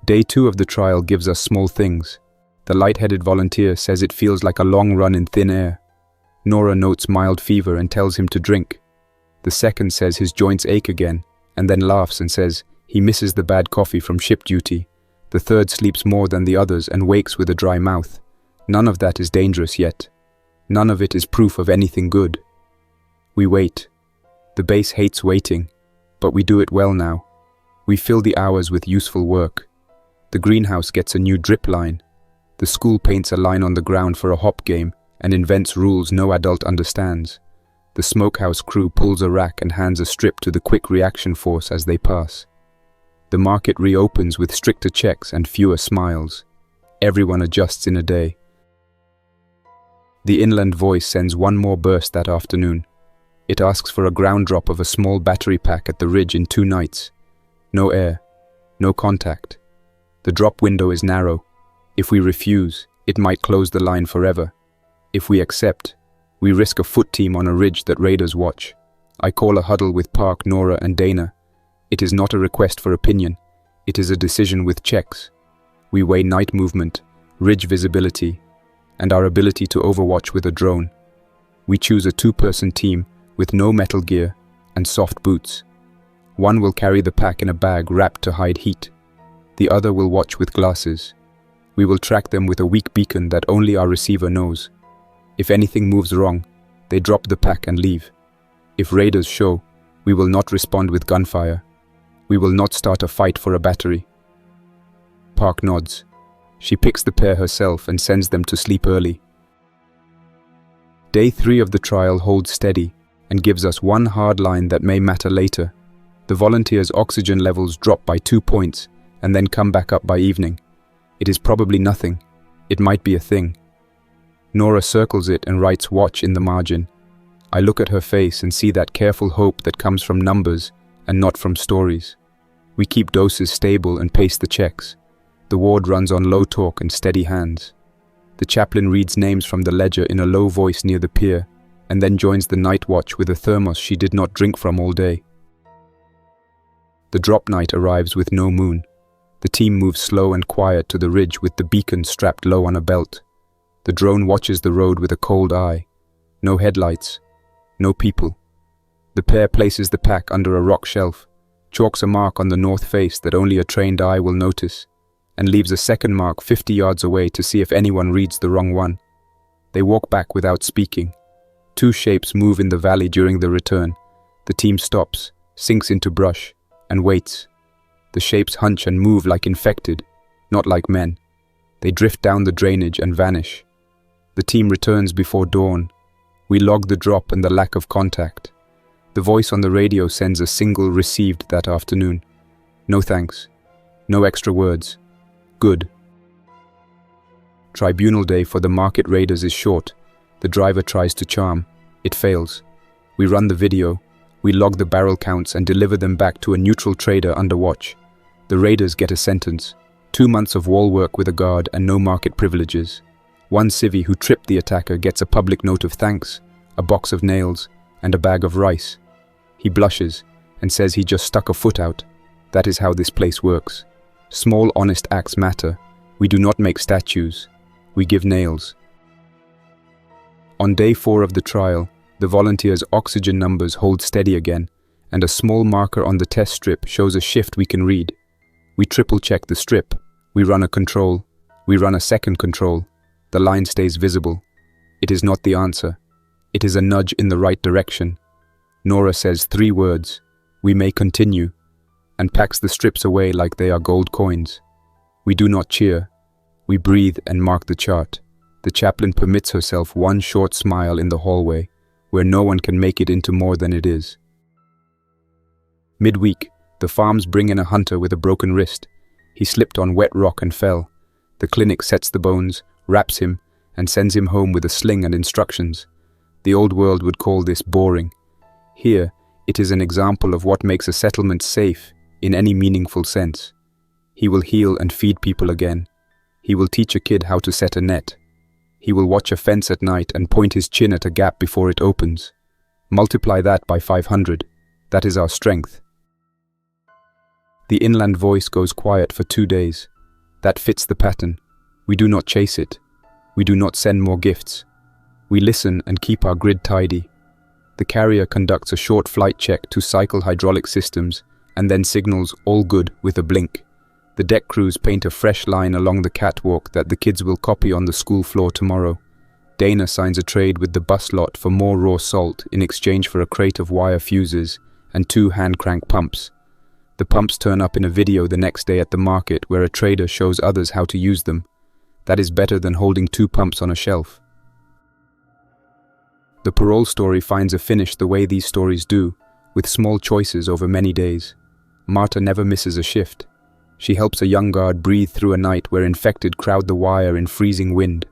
Day 2 of the trial gives us small things. The light-headed volunteer says it feels like a long run in thin air. Nora notes mild fever and tells him to drink. The second says his joints ache again, and then laughs and says he misses the bad coffee from ship duty. The third sleeps more than the others and wakes with a dry mouth. None of that is dangerous yet. None of it is proof of anything good. We wait. The base hates waiting, but we do it well now. We fill the hours with useful work. The greenhouse gets a new drip line. The school paints a line on the ground for a hop game and invents rules no adult understands. The smokehouse crew pulls a rack and hands a strip to the quick reaction force as they pass. The market reopens with stricter checks and fewer smiles. Everyone adjusts in a day. The inland voice sends one more burst that afternoon. It asks for a ground drop of a small battery pack at the ridge in 2 nights. No air, no contact. The drop window is narrow. If we refuse, It might close the line forever. If we accept, we risk a foot team on a ridge that raiders watch. I call a huddle with Park, Nora, and Dana. It is not a request for opinion. It is a decision with checks. We weigh night movement, ridge visibility, and our ability to overwatch with a drone. We choose a two-person team with no metal gear and soft boots. One will carry the pack in a bag wrapped to hide heat. The other will watch with glasses. We will track them with a weak beacon that only our receiver knows. If anything moves wrong, they drop the pack and leave. If raiders show, we will not respond with gunfire. We will not start a fight for a battery. Park nods. She picks the pair herself and sends them to sleep early. Day 3 of the trial holds steady and gives us one hard line that may matter later. The volunteers' oxygen levels drop by 2 points and then come back up by evening. It is probably nothing. It might be a thing. Nora circles it and writes watch in the margin. I look at her face and see that careful hope that comes from numbers and not from stories. We keep doses stable and pace the checks. The ward runs on low talk and steady hands. The chaplain reads names from the ledger in a low voice near the pier, and then joins the night watch with a thermos she did not drink from all day. The drop night arrives with no moon. The team moves slow and quiet to the ridge with the beacon strapped low on a belt. The drone watches the road with a cold eye. No headlights. No people. The pair places the pack under a rock shelf, chalks a mark on the north face that only a trained eye will notice, and leaves a second mark 50 yards away to see if anyone reads the wrong one. They walk back without speaking. 2 shapes move in the valley during the return. The team stops, sinks into brush, and waits. The shapes hunch and move like infected, not like men. They drift down the drainage and vanish. The team returns before dawn. We log the drop and the lack of contact. The voice on the radio sends a single received that afternoon. No thanks. No extra words. Good. Tribunal day for the market raiders is short. The driver tries to charm. It fails. We run the video. We log the barrel counts and deliver them back to a neutral trader under watch. The raiders get a sentence. 2 months of wall work with a guard and no market privileges. One civvy who tripped the attacker gets a public note of thanks, a box of nails, and a bag of rice. He blushes and says he just stuck a foot out. That is how this place works. Small honest acts matter. We do not make statues. We give nails. On day 4 of the trial, the volunteers' oxygen numbers hold steady again, and a small marker on the test strip shows a shift we can read. We triple-check the strip. We run a control. We run a second control. The line stays visible. It is not the answer. It is a nudge in the right direction. Nora says 3 words, "We may continue," and packs the strips away like they are gold coins. We do not cheer. We breathe and mark the chart. The chaplain permits herself one short smile in the hallway, where no one can make it into more than it is. Midweek, the farms bring in a hunter with a broken wrist. He slipped on wet rock and fell. The clinic sets the bones, wraps him, and sends him home with a sling and instructions. The old world would call this boring. Here, it is an example of what makes a settlement safe in any meaningful sense. He will heal and feed people again. He will teach a kid how to set a net. He will watch a fence at night and point his chin at a gap before it opens. Multiply that by 500. That is our strength. The inland voice goes quiet for 2 days. That fits the pattern. We do not chase it. We do not send more gifts. We listen and keep our grid tidy. The carrier conducts a short flight check to cycle hydraulic systems and then signals all good with a blink. The deck crews paint a fresh line along the catwalk that the kids will copy on the school floor tomorrow. Dana signs a trade with the bus lot for more raw salt in exchange for a crate of wire fuses and 2 hand crank pumps. The pumps turn up in a video the next day at the market where a trader shows others how to use them. That is better than holding 2 pumps on a shelf. The parole story finds a finish the way these stories do, with small choices over many days. Marta never misses a shift. She helps a young guard breathe through a night where infected crowd the wire in freezing wind.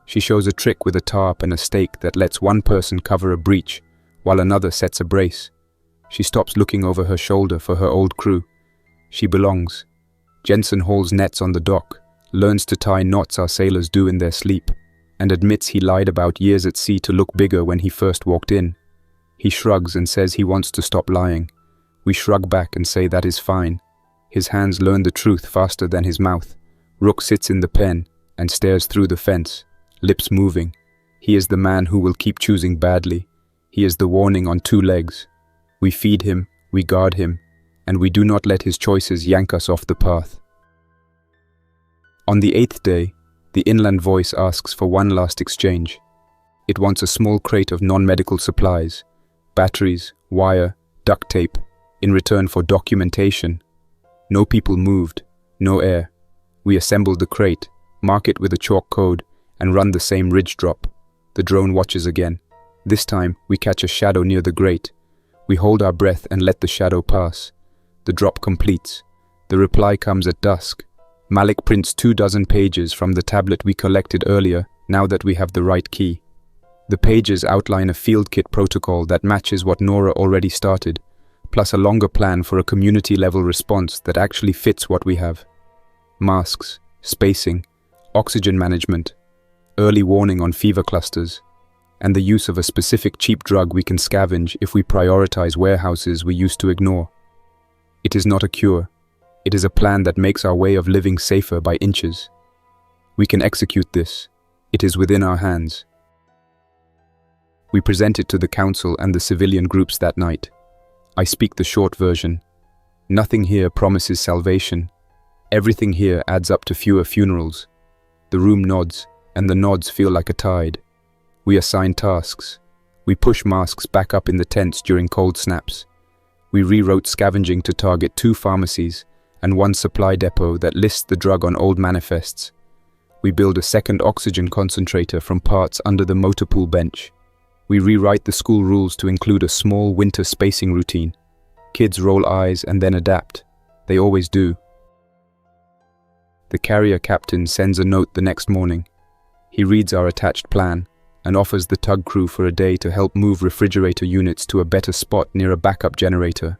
She shows a trick with a tarp and a stake that lets one person cover a breach, while another sets a brace. She stops looking over her shoulder for her old crew. She belongs. Jensen hauls nets on the dock, learns to tie knots our sailors do in their sleep, and admits he lied about years at sea to look bigger when he first walked in. He shrugs and says he wants to stop lying. We shrug back and say that is fine. His hands learn the truth faster than his mouth. Rook sits in the pen and stares through the fence, lips moving. He is the man who will keep choosing badly. He is the warning on two legs. We feed him, we guard him, and we do not let his choices yank us off the path. On the 8th day, the inland voice asks for one last exchange. It wants a small crate of non-medical supplies, batteries, wire, duct tape, in return for documentation. No people moved, no air. We assembled the crate, mark it with a chalk code, and run the same ridge drop. The drone watches again. This time, we catch a shadow near the grate. We hold our breath and let the shadow pass. The drop completes. The reply comes at dusk. Malik prints 24 pages from the tablet we collected earlier, now that we have the right key. The pages outline a field kit protocol that matches what Nora already started, plus a longer plan for a community-level response that actually fits what we have. Masks, spacing, oxygen management, early warning on fever clusters, and the use of a specific cheap drug we can scavenge if we prioritize warehouses we used to ignore. It is not a cure. It is a plan that makes our way of living safer by inches. We can execute this. It is within our hands. We present it to the council and the civilian groups that night. I speak the short version. Nothing here promises salvation. Everything here adds up to fewer funerals. The room nods, and the nods feel like a tide. We assign tasks. We push masks back up in the tents during cold snaps. We rewrote scavenging to target 2 pharmacies and 1 supply depot that lists the drug on old manifests. We build a second oxygen concentrator from parts under the motor pool bench. We rewrite the school rules to include a small winter spacing routine. Kids roll eyes and then adapt. They always do. The carrier captain sends a note the next morning. He reads our attached plan and offers the tug crew for a day to help move refrigerator units to a better spot near a backup generator.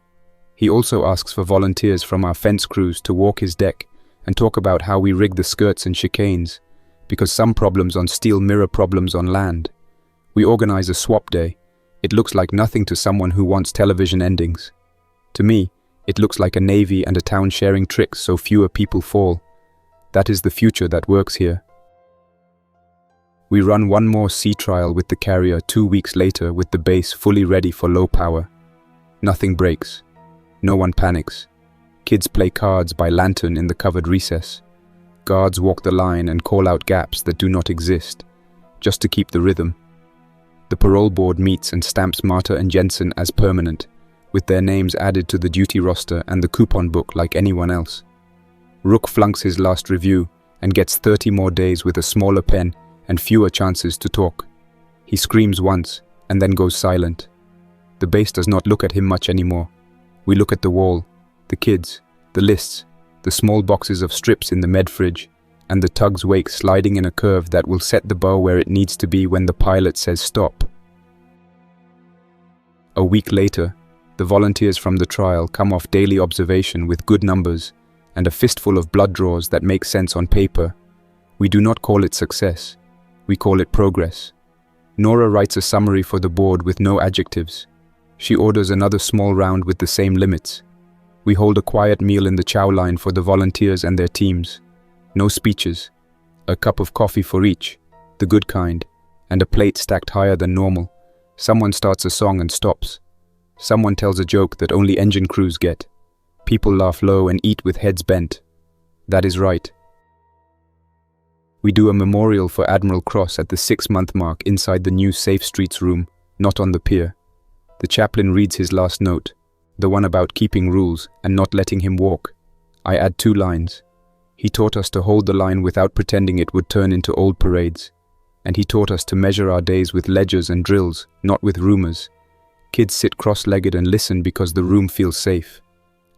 He also asks for volunteers from our fence crews to walk his deck and talk about how we rig the skirts and chicanes, because some problems on steel mirror problems on land. We organize a swap day. It looks like nothing to someone who wants television endings. To me, it looks like a navy and a town sharing tricks so fewer people fall. That is the future that works here. We run one more sea trial with the carrier 2 weeks later with the base fully ready for low power. Nothing breaks. No one panics. Kids play cards by lantern in the covered recess. Guards walk the line and call out gaps that do not exist, just to keep the rhythm. The parole board meets and stamps Marta and Jensen as permanent, with their names added to the duty roster and the coupon book like anyone else. Rook flunks his last review and gets 30 more days with a smaller pen and fewer chances to talk. He screams once and then goes silent. The base does not look at him much anymore. We look at the wall, the kids, the lists, the small boxes of strips in the med fridge, and the tug's wake sliding in a curve that will set the bow where it needs to be when the pilot says stop. A week later, the volunteers from the trial come off daily observation with good numbers and a fistful of blood draws that make sense on paper. We do not call it success. We call it progress. Nora writes a summary for the board with no adjectives. She orders another small round with the same limits. We hold a quiet meal in the chow line for the volunteers and their teams. No speeches. A cup of coffee for each, the good kind, and a plate stacked higher than normal. Someone starts a song and stops. Someone tells a joke that only engine crews get. People laugh low and eat with heads bent. That is right. We do a memorial for Admiral Cross at the 6-month mark inside the new Safe Streets room, not on the pier. The chaplain reads his last note, the one about keeping rules and not letting him walk. I add 2 lines. He taught us to hold the line without pretending it would turn into old parades. And he taught us to measure our days with ledgers and drills, not with rumors. Kids sit cross-legged and listen because the room feels safe.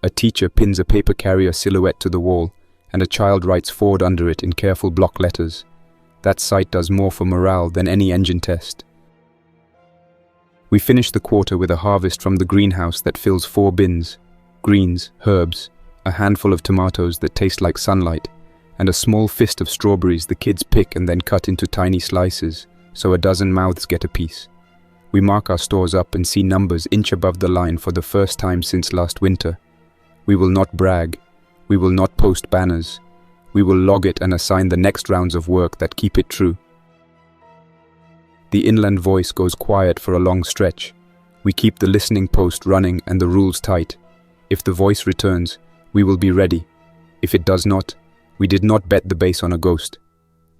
A teacher pins a paper carrier silhouette to the wall, and a child writes Ford under it in careful block letters. That sight does more for morale than any engine test. We finish the quarter with a harvest from the greenhouse that fills 4 bins, greens, herbs, a handful of tomatoes that taste like sunlight, and a small fist of strawberries the kids pick and then cut into tiny slices, so a dozen mouths get a piece. We mark our stores up and see numbers inch above the line for the first time since last winter. We will not brag. We will not post banners. We will log it and assign the next rounds of work that keep it true. The inland voice goes quiet for a long stretch. We keep the listening post running and the rules tight. If the voice returns, we will be ready. If it does not, we did not bet the base on a ghost.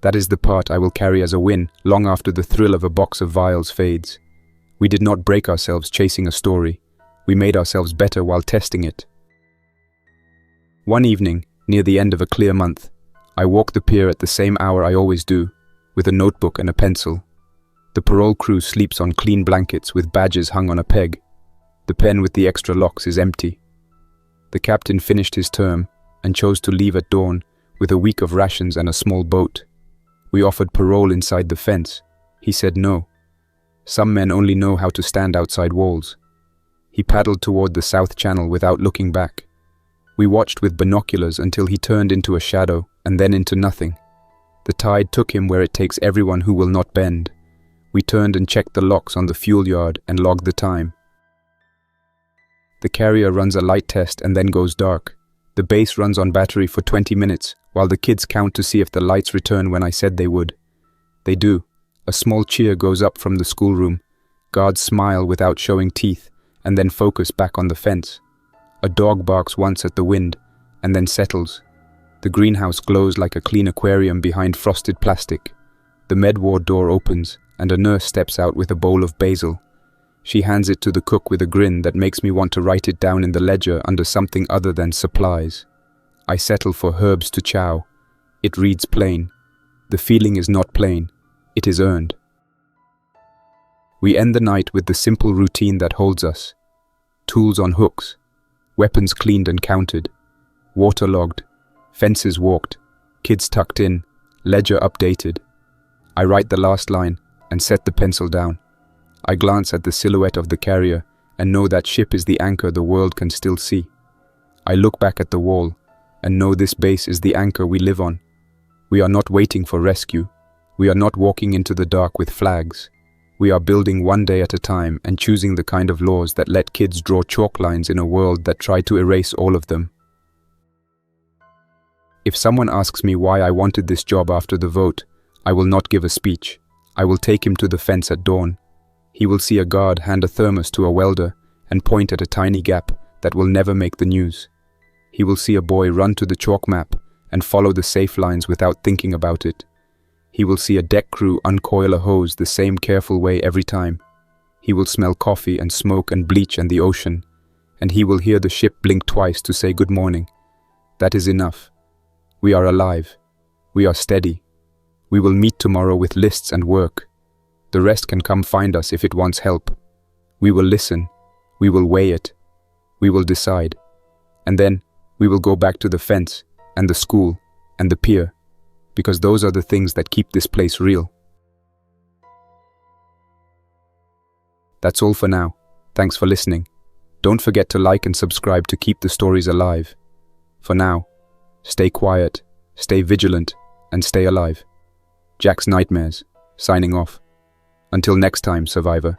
That is the part I will carry as a win long after the thrill of a box of vials fades. We did not break ourselves chasing a story. We made ourselves better while testing it. One evening, near the end of a clear month, I walk the pier at the same hour I always do, with a notebook and a pencil. The parole crew sleeps on clean blankets with badges hung on a peg. The pen with the extra locks is empty. The captain finished his term and chose to leave at dawn with a week of rations and a small boat. We offered parole inside the fence. He said no. Some men only know how to stand outside walls. He paddled toward the South Channel without looking back. We watched with binoculars until he turned into a shadow and then into nothing. The tide took him where it takes everyone who will not bend. We turned and checked the locks on the fuel yard and logged the time. The carrier runs a light test and then goes dark. The base runs on battery for 20 minutes while the kids count to see if the lights return when I said they would. They do. A small cheer goes up from the schoolroom. Guards smile without showing teeth and then focus back on the fence. A dog barks once at the wind and then settles. The greenhouse glows like a clean aquarium behind frosted plastic. The med ward door opens and a nurse steps out with a bowl of basil. She hands it to the cook with a grin that makes me want to write it down in the ledger under something other than supplies. I settle for herbs to chow. It reads plain. The feeling is not plain. It is earned. We end the night with the simple routine that holds us. Tools on hooks. Weapons cleaned and counted. Water logged. Fences walked. Kids tucked in. Ledger updated. I write the last line and set the pencil down. I glance at the silhouette of the carrier and know that ship is the anchor the world can still see. I look back at the wall and know this base is the anchor we live on. We are not waiting for rescue. We are not walking into the dark with flags. We are building one day at a time and choosing the kind of laws that let kids draw chalk lines in a world that tried to erase all of them. If someone asks me why I wanted this job after the vote, I will not give a speech. I will take him to the fence at dawn. He will see a guard hand a thermos to a welder and point at a tiny gap that will never make the news. He will see a boy run to the chalk map and follow the safe lines without thinking about it. He will see a deck crew uncoil a hose the same careful way every time. He will smell coffee and smoke and bleach and the ocean, and he will hear the ship blink twice to say good morning. That is enough. We are alive. We are steady. We will meet tomorrow with lists and work. The rest can come find us if it wants help. We will listen. We will weigh it. We will decide. And then we will go back to the fence and the school and the pier, because those are the things that keep this place real. That's all for now. Thanks for listening. Don't forget to like and subscribe to keep the stories alive. For now, stay quiet, stay vigilant, and stay alive. Jack's Nightmares, signing off. Until next time, survivor.